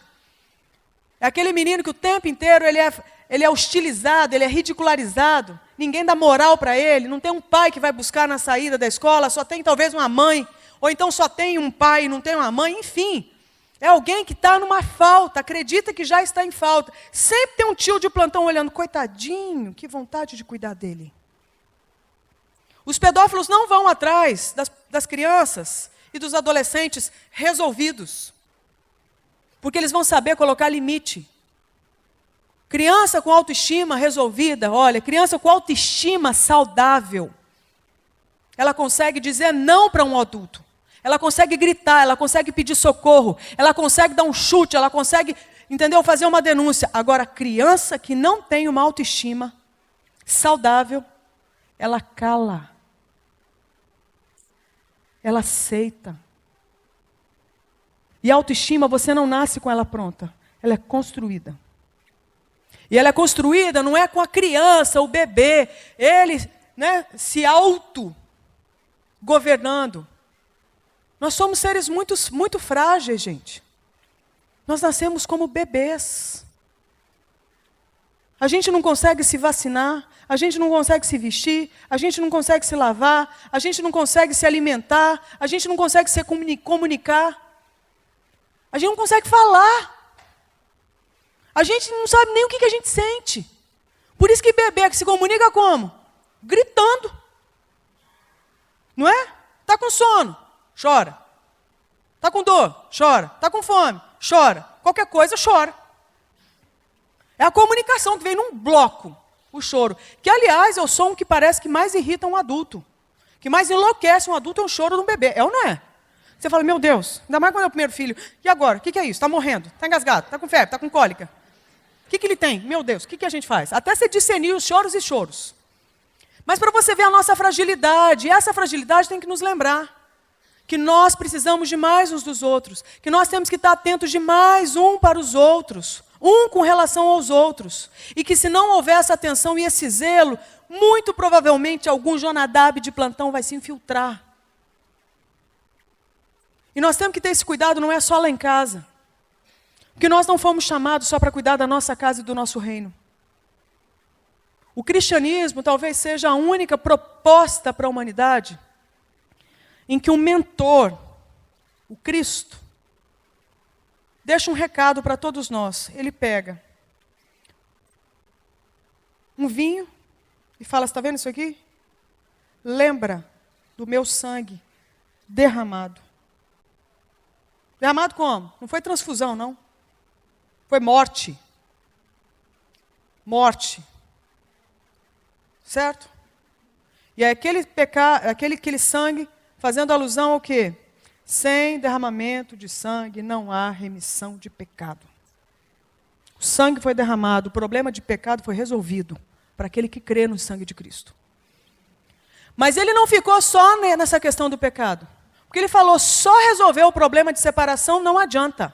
É aquele menino que o tempo inteiro ele é hostilizado, ele é ridicularizado. Ninguém dá moral para ele, não tem um pai que vai buscar na saída da escola, só tem talvez uma mãe, ou então só tem um pai e não tem uma mãe, enfim. É alguém que está numa falta, acredita que já está em falta. Sempre tem um tio de plantão olhando, coitadinho, que vontade de cuidar dele. Os pedófilos não vão atrás das crianças e dos adolescentes resolvidos, porque eles vão saber colocar limite. Criança com autoestima resolvida, olha, criança com autoestima saudável, ela consegue dizer não para um adulto, ela consegue gritar, ela consegue pedir socorro, ela consegue dar um chute, ela consegue, entendeu, fazer uma denúncia. Agora, criança que não tem uma autoestima saudável, ela cala, ela aceita. E a autoestima, você não nasce com ela pronta, ela é construída. E ela é construída não é com a criança, o bebê, ele, né, se auto-governando. Nós somos seres muito frágeis, gente. Nós nascemos como bebês. A gente não consegue se vacinar, a gente não consegue se vestir, a gente não consegue se lavar, a gente não consegue se alimentar, a gente não consegue se comunicar, a gente não consegue falar. A gente não sabe nem o que a gente sente. Por isso que bebê que se comunica como? Gritando. Não é? Está com sono, chora. Está com dor, chora. Está com fome, chora. Qualquer coisa, chora. É a comunicação que vem num bloco, o choro. Que, aliás, é o som que parece que mais irrita um adulto. Que mais enlouquece um adulto é o choro de um bebê. É ou não é? Você fala, meu Deus, ainda mais quando é o primeiro filho. E agora? O que é isso? Está morrendo? Está engasgado? Está com febre? Está com cólica? O que ele tem? Meu Deus, o que a gente faz? Até você discernir os choros e choros. Mas para você ver a nossa fragilidade, e essa fragilidade tem que nos lembrar que nós precisamos demais uns dos outros, que nós temos que estar atentos demais um para os outros, um com relação aos outros, e que se não houver essa atenção e esse zelo, muito provavelmente algum Jonadab de plantão vai se infiltrar. E nós temos que ter esse cuidado, não é só lá em casa. Porque nós não fomos chamados só para cuidar da nossa casa e do nosso reino. O cristianismo talvez seja a única proposta para a humanidade em que um mentor, o Cristo, deixa um recado para todos nós. Ele pega um vinho e fala, está vendo isso aqui? Lembra do meu sangue derramado. Derramado como? Não foi transfusão, não. Foi morte. Morte. Certo? E é aquele sangue fazendo alusão ao quê? Sem derramamento de sangue não há remissão de pecado. O sangue foi derramado, o problema de pecado foi resolvido para aquele que crê no sangue de Cristo. Mas ele não ficou só nessa questão do pecado. Porque ele falou, só resolver o problema de separação não adianta.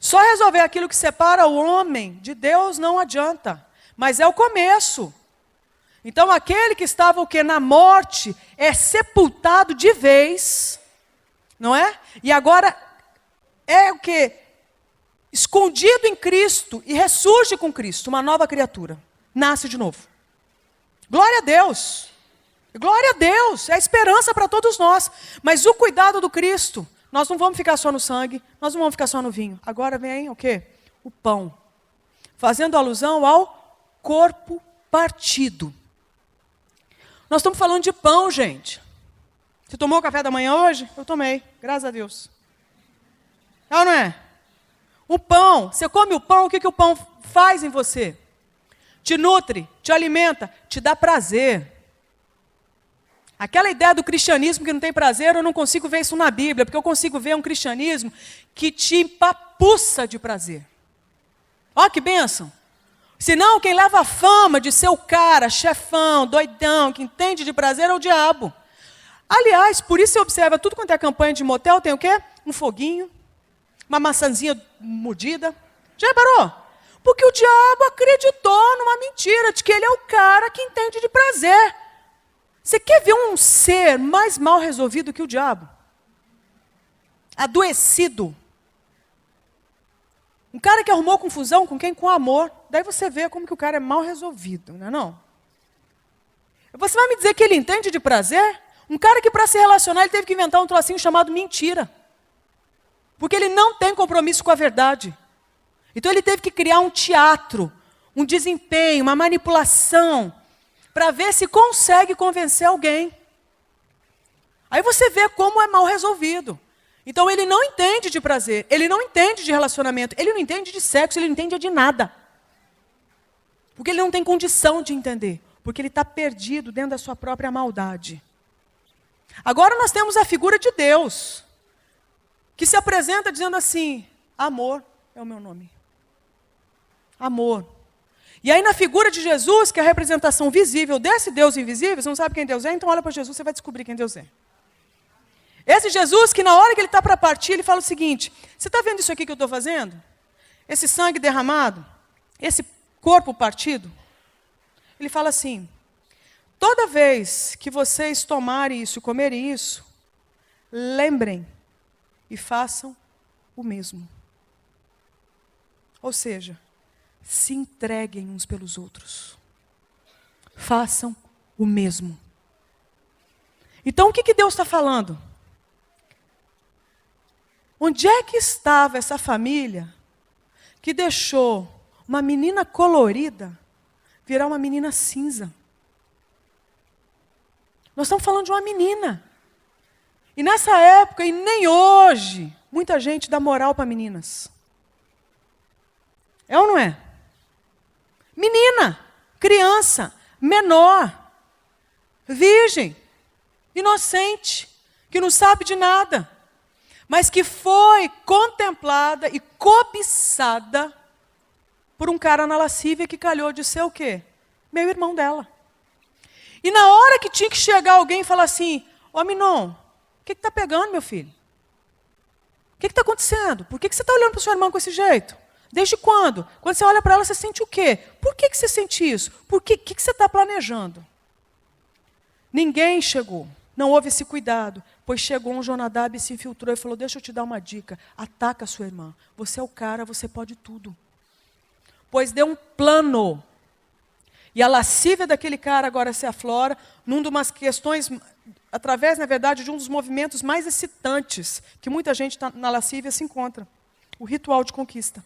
Só resolver aquilo que separa o homem de Deus não adianta. Mas é o começo. Então aquele que estava o quê? Na morte, é sepultado de vez, não é? E agora é o quê? Escondido em Cristo e ressurge com Cristo, uma nova criatura. Nasce de novo. Glória a Deus. Glória a Deus, é a esperança para todos nós. Mas o cuidado do Cristo, nós não vamos ficar só no sangue, nós não vamos ficar só no vinho. Agora vem o quê? O pão. Fazendo alusão ao corpo partido. Nós estamos falando de pão, gente. Você tomou o café da manhã hoje? Eu tomei, graças a Deus. É ou não é? O pão, você come o pão, o que o pão faz em você? Te nutre, te alimenta, te dá prazer. Aquela ideia do cristianismo que não tem prazer, eu não consigo ver isso na Bíblia, porque eu consigo ver um cristianismo que te empapuça de prazer. Ó que bênção! Senão, quem leva a fama de ser o cara, chefão, doidão, que entende de prazer é o diabo. Aliás, por isso você observa, tudo quanto é campanha de motel, tem o quê? Um foguinho, uma maçãzinha mordida. Já reparou? Porque o diabo acreditou numa mentira, de que ele é o cara que entende de prazer. Você quer ver um ser mais mal resolvido que o diabo? adoecido. Um cara que arrumou confusão com quem? Com amor. Daí você vê como que o cara é mal resolvido, não é não? Você vai me dizer que ele entende de prazer? Um cara que para se relacionar ele teve que inventar um trocinho chamado mentira. Porque ele não tem compromisso com a verdade. Então ele teve que criar um teatro, um desempenho, uma manipulação, para ver se consegue convencer alguém. Aí você vê como é mal resolvido. Então ele não entende de prazer, ele não entende de relacionamento, ele não entende de sexo, ele não entende de nada. Porque ele não tem condição de entender. Porque ele está perdido dentro da sua própria maldade. Agora nós temos a figura de Deus, que se apresenta dizendo assim, amor é o meu nome. Amor. E aí na figura de Jesus, que é a representação visível desse Deus invisível, você não sabe quem Deus é, então olha para Jesus, você vai descobrir quem Deus é. Esse Jesus que na hora que ele está para partir, ele fala o seguinte, você está vendo isso aqui que eu estou fazendo? Esse sangue derramado, esse corpo partido? Ele fala assim, toda vez que vocês tomarem isso e comerem isso, lembrem e façam o mesmo. Ou seja, se entreguem uns pelos outros. Façam o mesmo. Então o que Deus está falando? Onde é que estava essa família que deixou uma menina colorida virar uma menina cinza? Nós estamos falando de uma menina. E nessa época, e nem hoje, muita gente dá moral para meninas. É ou não é? Menina, criança, menor, virgem, inocente, que não sabe de nada, mas que foi contemplada e cobiçada por um cara na lascívia que calhou de ser o quê? Meu irmão dela. E na hora que tinha que chegar alguém e falar assim, ô Minon, o que está pegando, meu filho? O que está acontecendo? Por que você está olhando para sua irmã com esse jeito? Desde quando? Quando você olha para ela, você sente o quê? Por que você sente isso? Por que você está planejando? Ninguém chegou. Não houve esse cuidado. Pois chegou um Jonadab e se infiltrou e falou, deixa eu te dar uma dica. Ataca a sua irmã. Você é o cara, você pode tudo. Pois deu um plano. E a lascívia daquele cara agora se aflora num de umas questões, através, na verdade, de um dos movimentos mais excitantes que muita gente na lascívia se encontra. O ritual de conquista.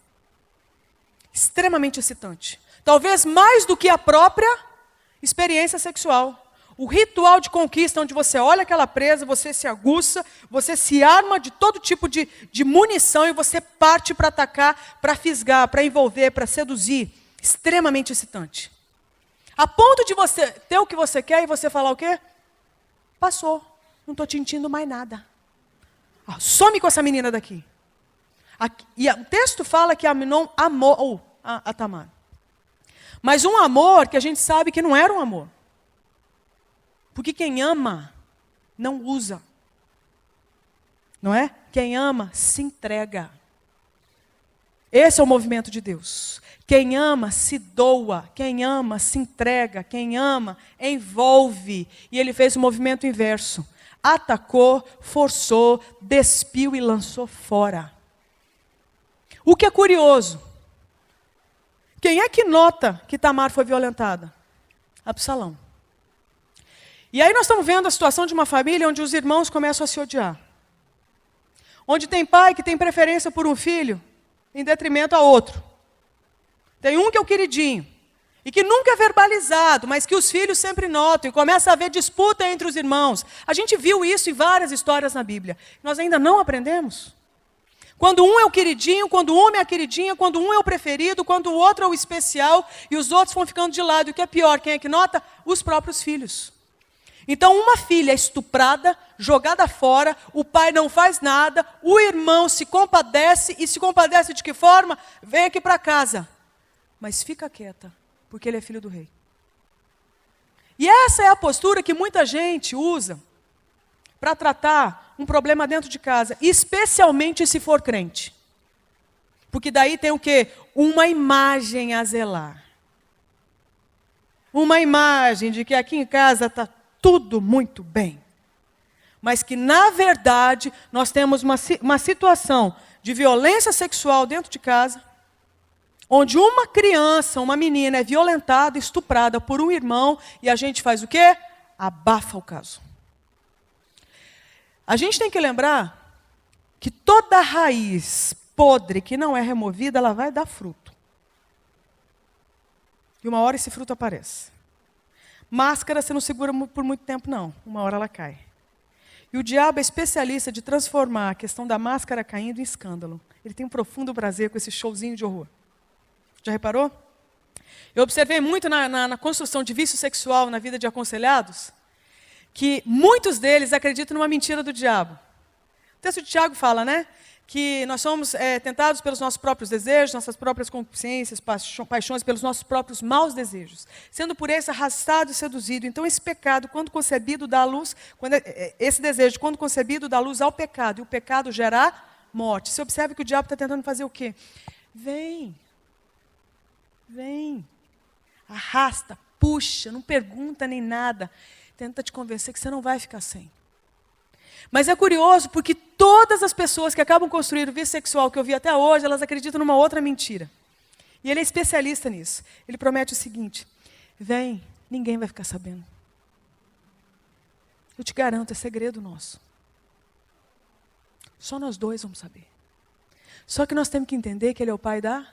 Extremamente excitante. Talvez mais do que a própria experiência sexual. O ritual de conquista, onde você olha aquela presa, você se aguça, você se arma de todo tipo de munição e você parte para atacar, para fisgar, para envolver, para seduzir. Extremamente excitante. A ponto de você ter o que você quer e você falar o quê? Passou, não estou te sentindo mais nada. Some com essa menina daqui. E o texto fala que Amnon amou a Tamar. Mas um amor que a gente sabe que não era um amor. Porque quem ama, não usa. Não é? Quem ama, se entrega. Esse é o movimento de Deus. Quem ama, se doa. Quem ama, se entrega. Quem ama, envolve. E ele fez o movimento inverso. Atacou, forçou, despiu e lançou fora. O que é curioso. Quem é que nota que Tamar foi violentada? Absalão. E aí nós estamos vendo a situação de uma família onde os irmãos começam a se odiar. Onde tem pai que tem preferência por um filho em detrimento a outro. Tem um que é o queridinho. E que nunca é verbalizado, mas que os filhos sempre notam. E começa a haver disputa entre os irmãos. A gente viu isso em várias histórias na Bíblia. Nós ainda não aprendemos. Quando um é o queridinho, quando uma é a queridinha, quando um é o preferido, quando o outro é o especial, e os outros vão ficando de lado. E o que é pior, quem é que nota? Os próprios filhos. Então uma filha é estuprada, jogada fora, o pai não faz nada, o irmão se compadece, e se compadece de que forma? Vem aqui para casa. Mas fica quieta, porque ele é filho do rei. E essa é a postura que muita gente usa para tratar um problema dentro de casa, especialmente se for crente. Porque daí tem o quê? Uma imagem a zelar. Uma imagem de que aqui em casa está tudo muito bem. mas que, na verdade, nós temos uma situação de violência sexual dentro de casa, onde uma criança, uma menina é violentada, estuprada por um irmão, e a gente faz o quê? Abafa o caso. A gente tem que lembrar que toda raiz podre que não é removida, ela vai dar fruto. E uma hora esse fruto aparece. Máscara você não segura por muito tempo, não. Uma hora ela cai. E o diabo é especialista de transformar a questão da máscara caindo em escândalo. Ele tem um profundo prazer com esse showzinho de horror. Já reparou? Eu observei muito na construção de vício sexual na vida de aconselhados, que muitos deles acreditam numa mentira do diabo. O texto de Tiago fala, né? Que nós somos tentados pelos nossos próprios desejos, nossas próprias concupiscências, paixões, pelos nossos próprios maus desejos, sendo por esse arrastado e seduzido. Então, esse pecado, quando concebido, dá luz, esse desejo, quando concebido, dá luz ao pecado, e o pecado gera morte. Você observa que o diabo está tentando fazer o quê? Vem, arrasta, puxa, não pergunta nem nada, tenta te convencer que você não vai ficar sem. Mas é curioso porque todas as pessoas que acabam construindo o vício sexual que eu vi até hoje, elas acreditam numa outra mentira. E ele é especialista nisso. Ele promete o seguinte: vem, ninguém vai ficar sabendo. Eu te garanto, é segredo nosso. Só nós dois vamos saber. Só que nós temos que entender que ele é o pai da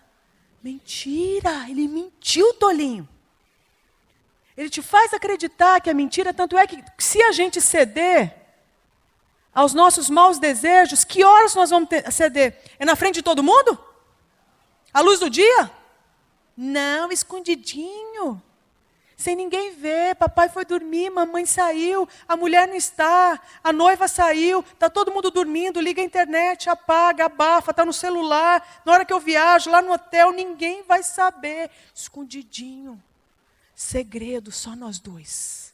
mentira. Ele mentiu, tolinho. Ele te faz acreditar que é mentira, tanto é que se a gente ceder aos nossos maus desejos, que horas nós vamos ceder? É na frente de todo mundo? À luz do dia? Não, escondidinho. Sem ninguém ver. Papai foi dormir, mamãe saiu, a mulher não está, a noiva saiu, está todo mundo dormindo, liga a internet, apaga, abafa, está no celular. Na hora que eu viajo, lá no hotel, ninguém vai saber. Escondidinho. Segredo, só nós dois.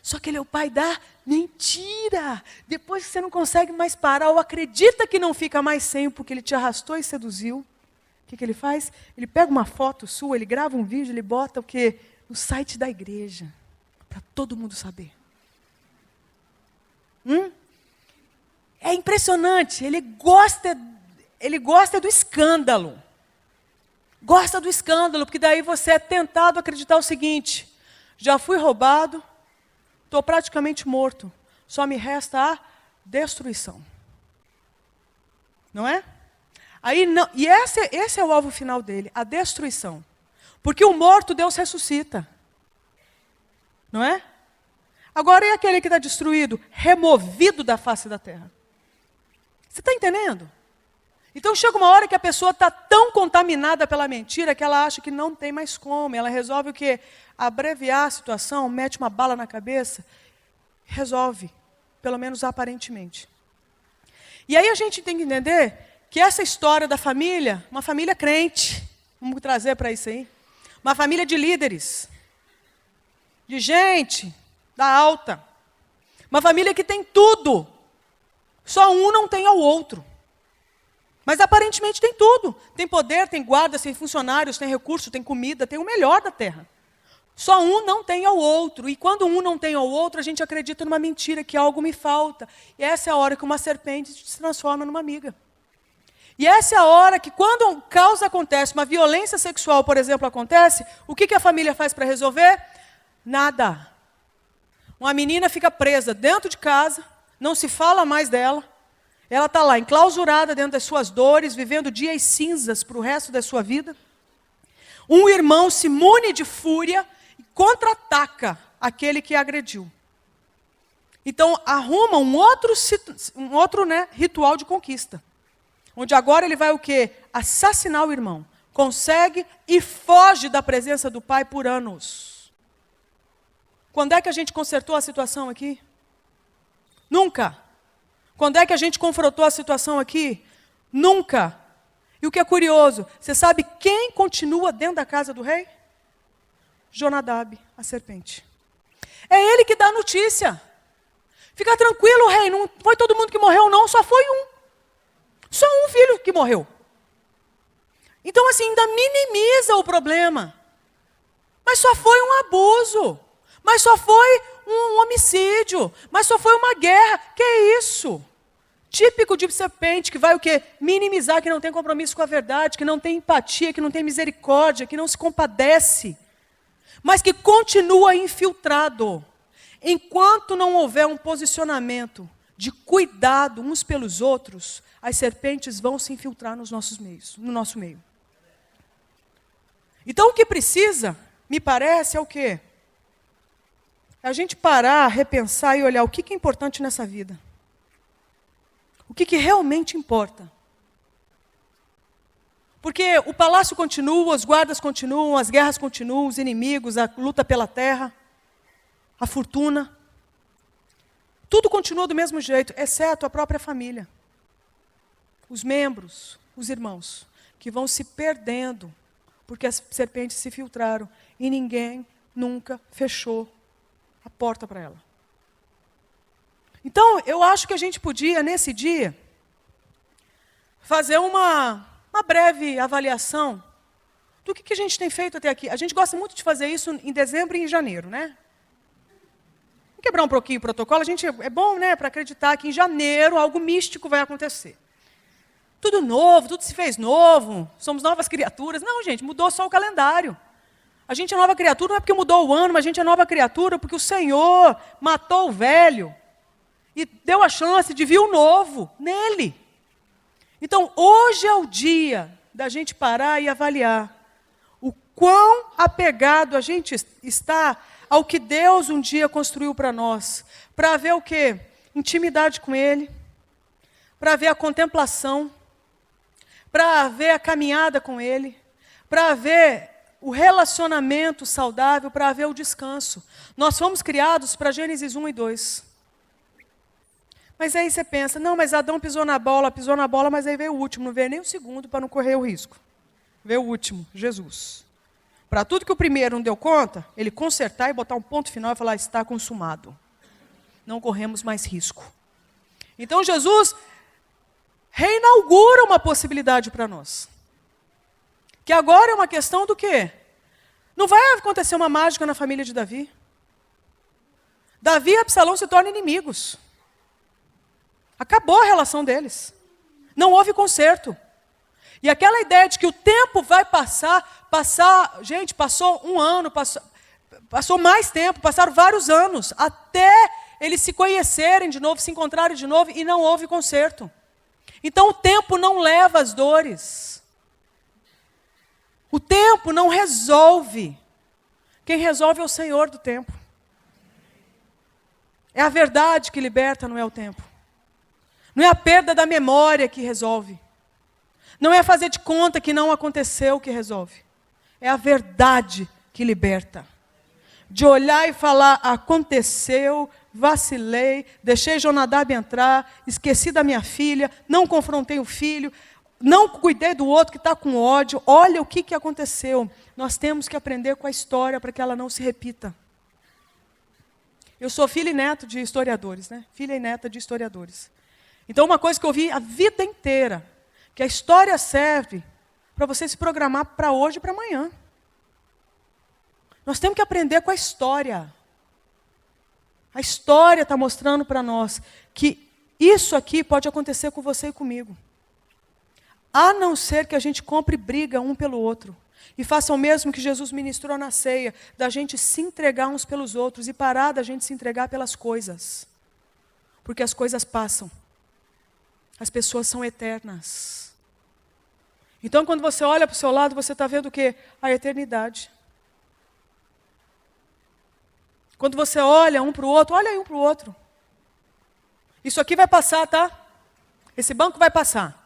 Só que ele é o pai da mentira. Depois que você não consegue mais parar, ou acredita que não fica mais sem, porque ele te arrastou e seduziu, o que ele faz? Ele pega uma foto sua, ele grava um vídeo, ele bota o quê? No site da igreja, para todo mundo saber. É impressionante, ele gosta do escândalo. Gosta do escândalo, porque daí você é tentado a acreditar o seguinte: já fui roubado, estou praticamente morto, só me resta a destruição. Não é? Aí não, e esse é o alvo final dele, a destruição. Porque o morto Deus ressuscita. Não é? Agora, e aquele que está destruído? Removido da face da terra. Você está entendendo? Então chega uma hora que a pessoa está tão contaminada pela mentira que ela acha que não tem mais como. Ela resolve o quê? Abreviar a situação, mete uma bala na cabeça, resolve, pelo menos aparentemente. E aí a gente tem que entender que essa história da família, uma família crente, vamos trazer para isso aí, uma família de líderes, de gente da alta, uma família que tem tudo, só um não tem ao outro. Mas aparentemente tem tudo. Tem poder, tem guardas, tem funcionários, tem recurso, tem comida, tem o melhor da terra. Só um não tem ao outro. E quando um não tem ao outro, a gente acredita numa mentira, que algo me falta. E essa é a hora que uma serpente se transforma numa amiga. E essa é a hora que, quando um caos acontece, uma violência sexual, por exemplo, acontece, o que a família faz para resolver? Nada. Uma menina fica presa dentro de casa, não se fala mais dela. Ela está lá, enclausurada dentro das suas dores, vivendo dias cinzas para o resto da sua vida. Um irmão se mune de fúria e contra-ataca aquele que a agrediu. Então, arruma um outro ritual de conquista. Onde agora ele vai o quê? Assassinar o irmão. Consegue e foge da presença do pai por anos. Quando é que a gente consertou a situação aqui? Nunca. Quando é que a gente confrontou a situação aqui? Nunca. E o que é curioso, você sabe quem continua dentro da casa do rei? Jonadab, a serpente. É ele que dá a notícia. Fica tranquilo, rei, não foi todo mundo que morreu não, só foi um. Só um filho que morreu. Então assim, ainda minimiza o problema. Mas só foi um abuso. Mas só foi um homicídio. Mas só foi uma guerra. Que isso? Típico de serpente, que vai o quê? Minimizar, que não tem compromisso com a verdade, que não tem empatia, que não tem misericórdia, que não se compadece. Mas que continua infiltrado. Enquanto não houver um posicionamento de cuidado uns pelos outros, as serpentes vão se infiltrar nos nossos meios, no nosso meio. Então o que precisa, me parece, é o quê? É a gente parar, repensar e olhar o que é importante nessa vida. O que realmente importa. Porque o palácio continua, os guardas continuam, as guerras continuam, os inimigos, a luta pela terra, a fortuna. Tudo continua do mesmo jeito, exceto a própria família. Os membros, os irmãos, que vão se perdendo, porque as serpentes se filtraram e ninguém nunca fechou a porta para ela. Então, eu acho que a gente podia, nesse dia, fazer uma breve avaliação do que a gente tem feito até aqui. A gente gosta muito de fazer isso em dezembro e em janeiro, né? Vamos quebrar um pouquinho o protocolo. A gente é bom, né, para acreditar que em janeiro algo místico vai acontecer. Tudo novo, tudo se fez novo, somos novas criaturas. Não, gente, mudou só o calendário. A gente é nova criatura não é porque mudou o ano, mas a gente é nova criatura porque o Senhor matou o velho e deu a chance de vir o novo nele. Então, hoje é o dia da gente parar e avaliar o quão apegado a gente está ao que Deus um dia construiu para nós. Para ver o quê? Intimidade com Ele, para ver a contemplação, para ver a caminhada com Ele, para ver o relacionamento saudável, para ver o descanso. Nós fomos criados para Gênesis 1 e 2. Mas aí você pensa, não, mas Adão pisou na bola, mas aí veio o último, não veio nem o segundo para não correr o risco. Veio o último, Jesus. Para tudo que o primeiro não deu conta, ele consertar e botar um ponto final e falar, está consumado. Não corremos mais risco. Então Jesus reinaugura uma possibilidade para nós. Que agora é uma questão do quê? Não vai acontecer uma mágica na família de Davi. Davi e Absalão se tornam inimigos. Acabou a relação deles. Não houve conserto. E aquela ideia de que o tempo vai passar, gente, passou um ano, passou mais tempo, passaram vários anos, até eles se conhecerem de novo, se encontrarem de novo, e não houve conserto. Então o tempo não leva as dores. O tempo não resolve. Quem resolve é o Senhor do tempo. É a verdade que liberta, não é o tempo. Não é a perda da memória que resolve. Não é fazer de conta que não aconteceu que resolve. É a verdade que liberta. De olhar e falar, aconteceu, vacilei, deixei Jonadab entrar, esqueci da minha filha, não confrontei o filho, não cuidei do outro que está com ódio. Olha o que aconteceu. Nós temos que aprender com a história para que ela não se repita. Eu sou filha e neta de historiadores, né? Filha e neta de historiadores. Então, uma coisa que eu vi a vida inteira, que a história serve para você se programar para hoje e para amanhã. Nós temos que aprender com a história. A história está mostrando para nós que isso aqui pode acontecer com você e comigo. A não ser que a gente compre briga um pelo outro. E faça o mesmo que Jesus ministrou na ceia, da gente se entregar uns pelos outros e parar da gente se entregar pelas coisas. Porque as coisas passam. As pessoas são eternas. Então, quando você olha para o seu lado, você está vendo o quê? A eternidade. Quando você olha um para o outro, olha aí um para o outro. Isso aqui vai passar, tá? Esse banco vai passar.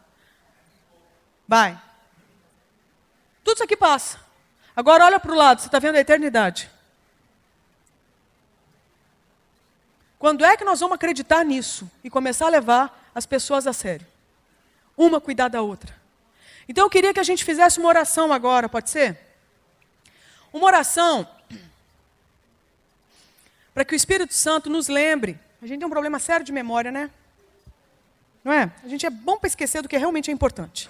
Vai. Tudo isso aqui passa. Agora olha para o lado, você está vendo a eternidade. Quando é que nós vamos acreditar nisso e começar a levar as pessoas a sério? Uma cuidar da outra. Então eu queria que a gente fizesse uma oração agora, pode ser? Uma oração para que o Espírito Santo nos lembre. A gente tem um problema sério de memória, né? Não é? A gente é bom para esquecer do que realmente é importante.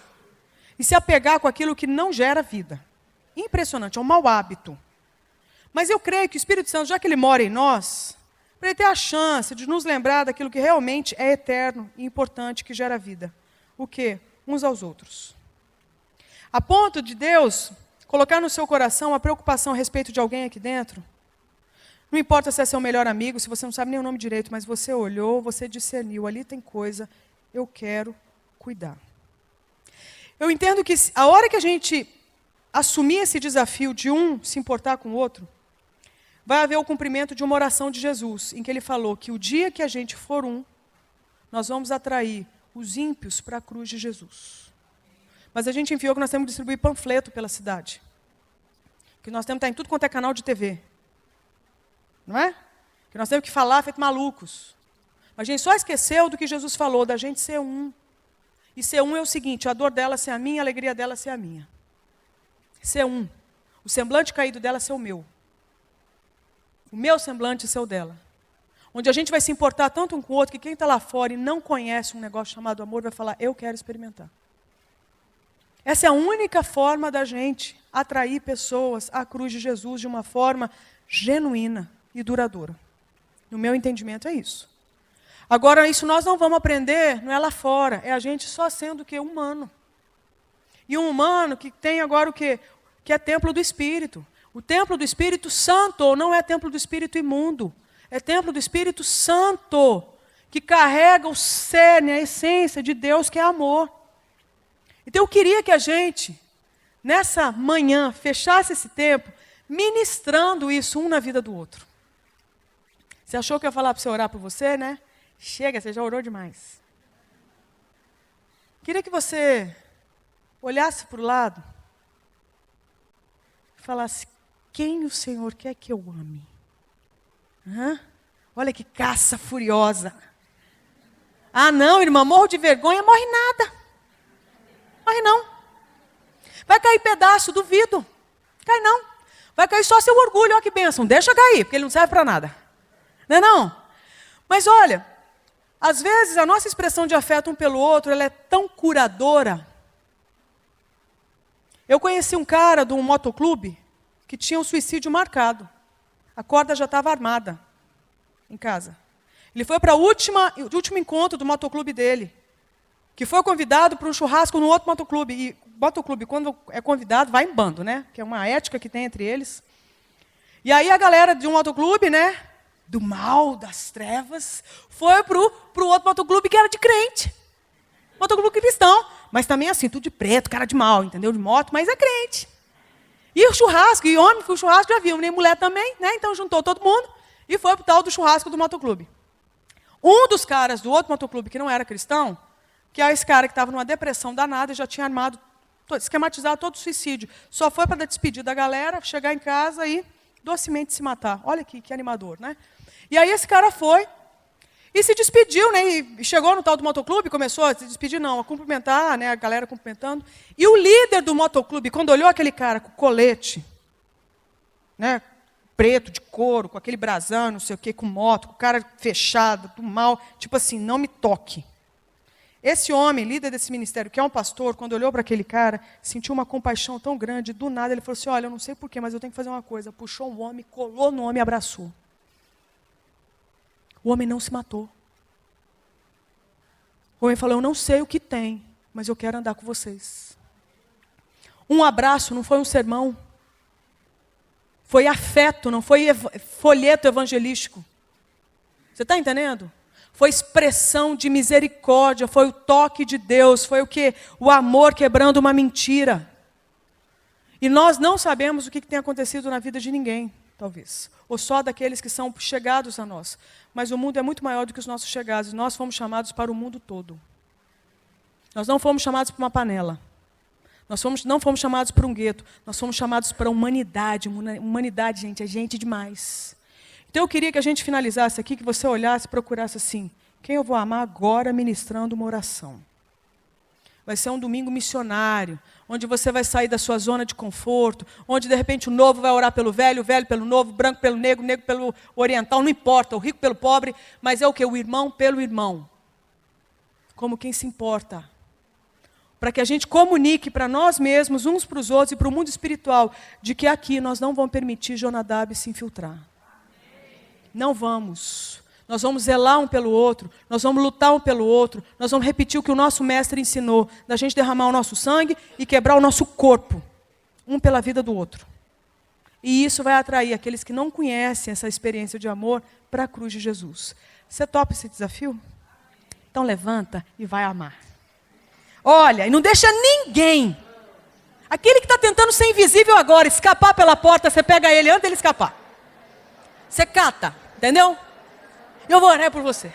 E se apegar com aquilo que não gera vida. Impressionante, é um mau hábito. Mas eu creio que o Espírito Santo, já que ele mora em nós, para ele ter a chance de nos lembrar daquilo que realmente é eterno e importante, que gera vida. O quê? Uns aos outros. A ponto de Deus colocar no seu coração a preocupação a respeito de alguém aqui dentro. Não importa se é seu melhor amigo, se você não sabe nem o nome direito, mas você olhou, você discerniu, ali tem coisa, eu quero cuidar. Eu entendo que a hora que a gente assumir esse desafio de um se importar com o outro, vai haver o cumprimento de uma oração de Jesus, em que ele falou que o dia que a gente for um, nós vamos atrair os ímpios para a cruz de Jesus. Mas a gente enviou que nós temos que distribuir panfleto pela cidade. Que nós temos que estar em tudo quanto é canal de TV. Não é? Que nós temos que falar feito malucos. Mas a gente só esqueceu do que Jesus falou, da gente ser um. E ser um é o seguinte, a dor dela ser a minha, a alegria dela ser a minha. Ser um. O semblante caído dela ser o meu. O meu semblante ser o dela. Onde a gente vai se importar tanto um com o outro, que quem está lá fora e não conhece um negócio chamado amor, vai falar, eu quero experimentar. Essa é a única forma da gente atrair pessoas à cruz de Jesus de uma forma genuína e duradoura. No meu entendimento é isso. Agora, isso nós não vamos aprender, não é lá fora, é a gente só sendo o quê? Humano. E um humano que tem agora o quê? Que é templo do Espírito. O templo do Espírito Santo não é templo do Espírito imundo. É templo do Espírito Santo, que carrega o cerne, a essência de Deus, que é amor. Então eu queria que a gente, nessa manhã, fechasse esse tempo, ministrando isso um na vida do outro. Você achou que eu ia falar para você orar por você, né? Chega, você já orou demais. Queria que você olhasse para o lado e falasse, quem o Senhor quer que eu ame? Olha que caça furiosa. Ah não, irmã, morro de vergonha, morre nada. Morre não. Vai cair pedaço, duvido. Cai não. Vai cair só seu orgulho, olha que bênção. Deixa cair, porque ele não serve para nada. Não é não? Mas olha, às vezes a nossa expressão de afeto um pelo outro, ela é tão curadora. Eu conheci um cara de um motoclube que tinha um suicídio marcado. A corda já estava armada em casa. Ele foi para o último encontro do motoclube dele, que foi convidado para um churrasco no outro motoclube. E motoclube, quando é convidado, vai em bando, né? Que é uma ética que tem entre eles. E aí a galera de um motoclube, né? Do mal, das trevas, foi para o outro motoclube que era de crente. Motoclube cristão. Mas também assim, tudo de preto, cara de mal, entendeu? De moto, mas é crente. E o churrasco, e homem que o churrasco já viu, nem mulher também, né? Então juntou todo mundo e foi para o tal do churrasco do motoclube. Um dos caras do outro motoclube que não era cristão, que é esse cara que estava numa depressão danada e já tinha armado, esquematizado todo o suicídio. Só foi para dar despedida da galera, chegar em casa e docemente se matar. Olha que animador, né? E aí esse cara foi e se despediu, né? E chegou no tal do motoclube, começou a se despedir, não, a cumprimentar, né? A galera cumprimentando. E o líder do motoclube, quando olhou aquele cara com colete, né? Preto, de couro, com aquele brasão, não sei o quê, com moto, com o cara fechado, do mal, tipo assim, não me toque. Esse homem, líder desse ministério, que é um pastor, quando olhou para aquele cara, sentiu uma compaixão tão grande, do nada ele falou assim, olha, eu não sei porquê, mas eu tenho que fazer uma coisa. Puxou um homem, colou no homem e abraçou. O homem não se matou. O homem falou, eu não sei o que tem, mas eu quero andar com vocês. Um abraço não foi um sermão. Foi afeto, não foi folheto evangelístico. Você está entendendo? Foi expressão de misericórdia, foi o toque de Deus, foi o quê? O amor quebrando uma mentira. E nós não sabemos o que tem acontecido na vida de ninguém, talvez. Ou só daqueles que são chegados a nós. Mas o mundo é muito maior do que os nossos chegados. Nós fomos chamados para o mundo todo. Nós não fomos chamados para uma panela. Nós não fomos chamados para um gueto. Nós fomos chamados para a humanidade. Humanidade, gente, é gente demais. Então eu queria que a gente finalizasse aqui, que você olhasse e procurasse assim, quem eu vou amar agora ministrando uma oração? Vai ser um domingo missionário, onde você vai sair da sua zona de conforto, onde de repente o novo vai orar pelo velho, o velho pelo novo, o branco pelo negro, o negro pelo oriental, não importa, o rico pelo pobre, mas é o quê? O irmão pelo irmão. Como quem se importa. para que a gente comunique para nós mesmos, uns para os outros e para o mundo espiritual, de que aqui nós não vamos permitir Jonadab se infiltrar. Não vamos. Nós vamos zelar um pelo outro, nós vamos lutar um pelo outro, nós vamos repetir o que o nosso mestre ensinou, da gente derramar o nosso sangue e quebrar o nosso corpo, um pela vida do outro. E isso vai atrair aqueles que não conhecem essa experiência de amor para a cruz de Jesus. Você topa esse desafio? Então levanta e vai amar. Olha, e não deixa ninguém, aquele que está tentando ser invisível agora, escapar pela porta, você pega ele antes dele escapar. Você cata, entendeu? Eu vou orar por você.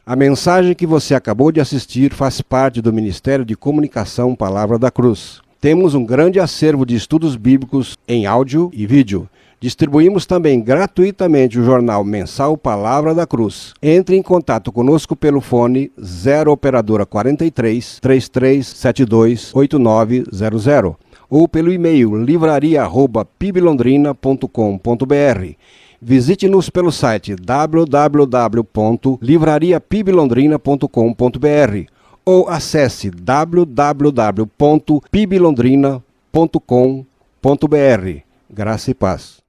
A mensagem que você acabou de assistir faz parte do Ministério de Comunicação Palavra da Cruz. Temos um grande acervo de estudos bíblicos em áudio e vídeo. Distribuímos também gratuitamente o jornal mensal Palavra da Cruz. Entre em contato conosco pelo fone 0 operadora 43 3372 8900 ou pelo e-mail livraria@piblondrina.com.br. Visite-nos pelo site www.livrariapiblondrina.com.br ou acesse www.piblondrina.com.br. Graça e paz.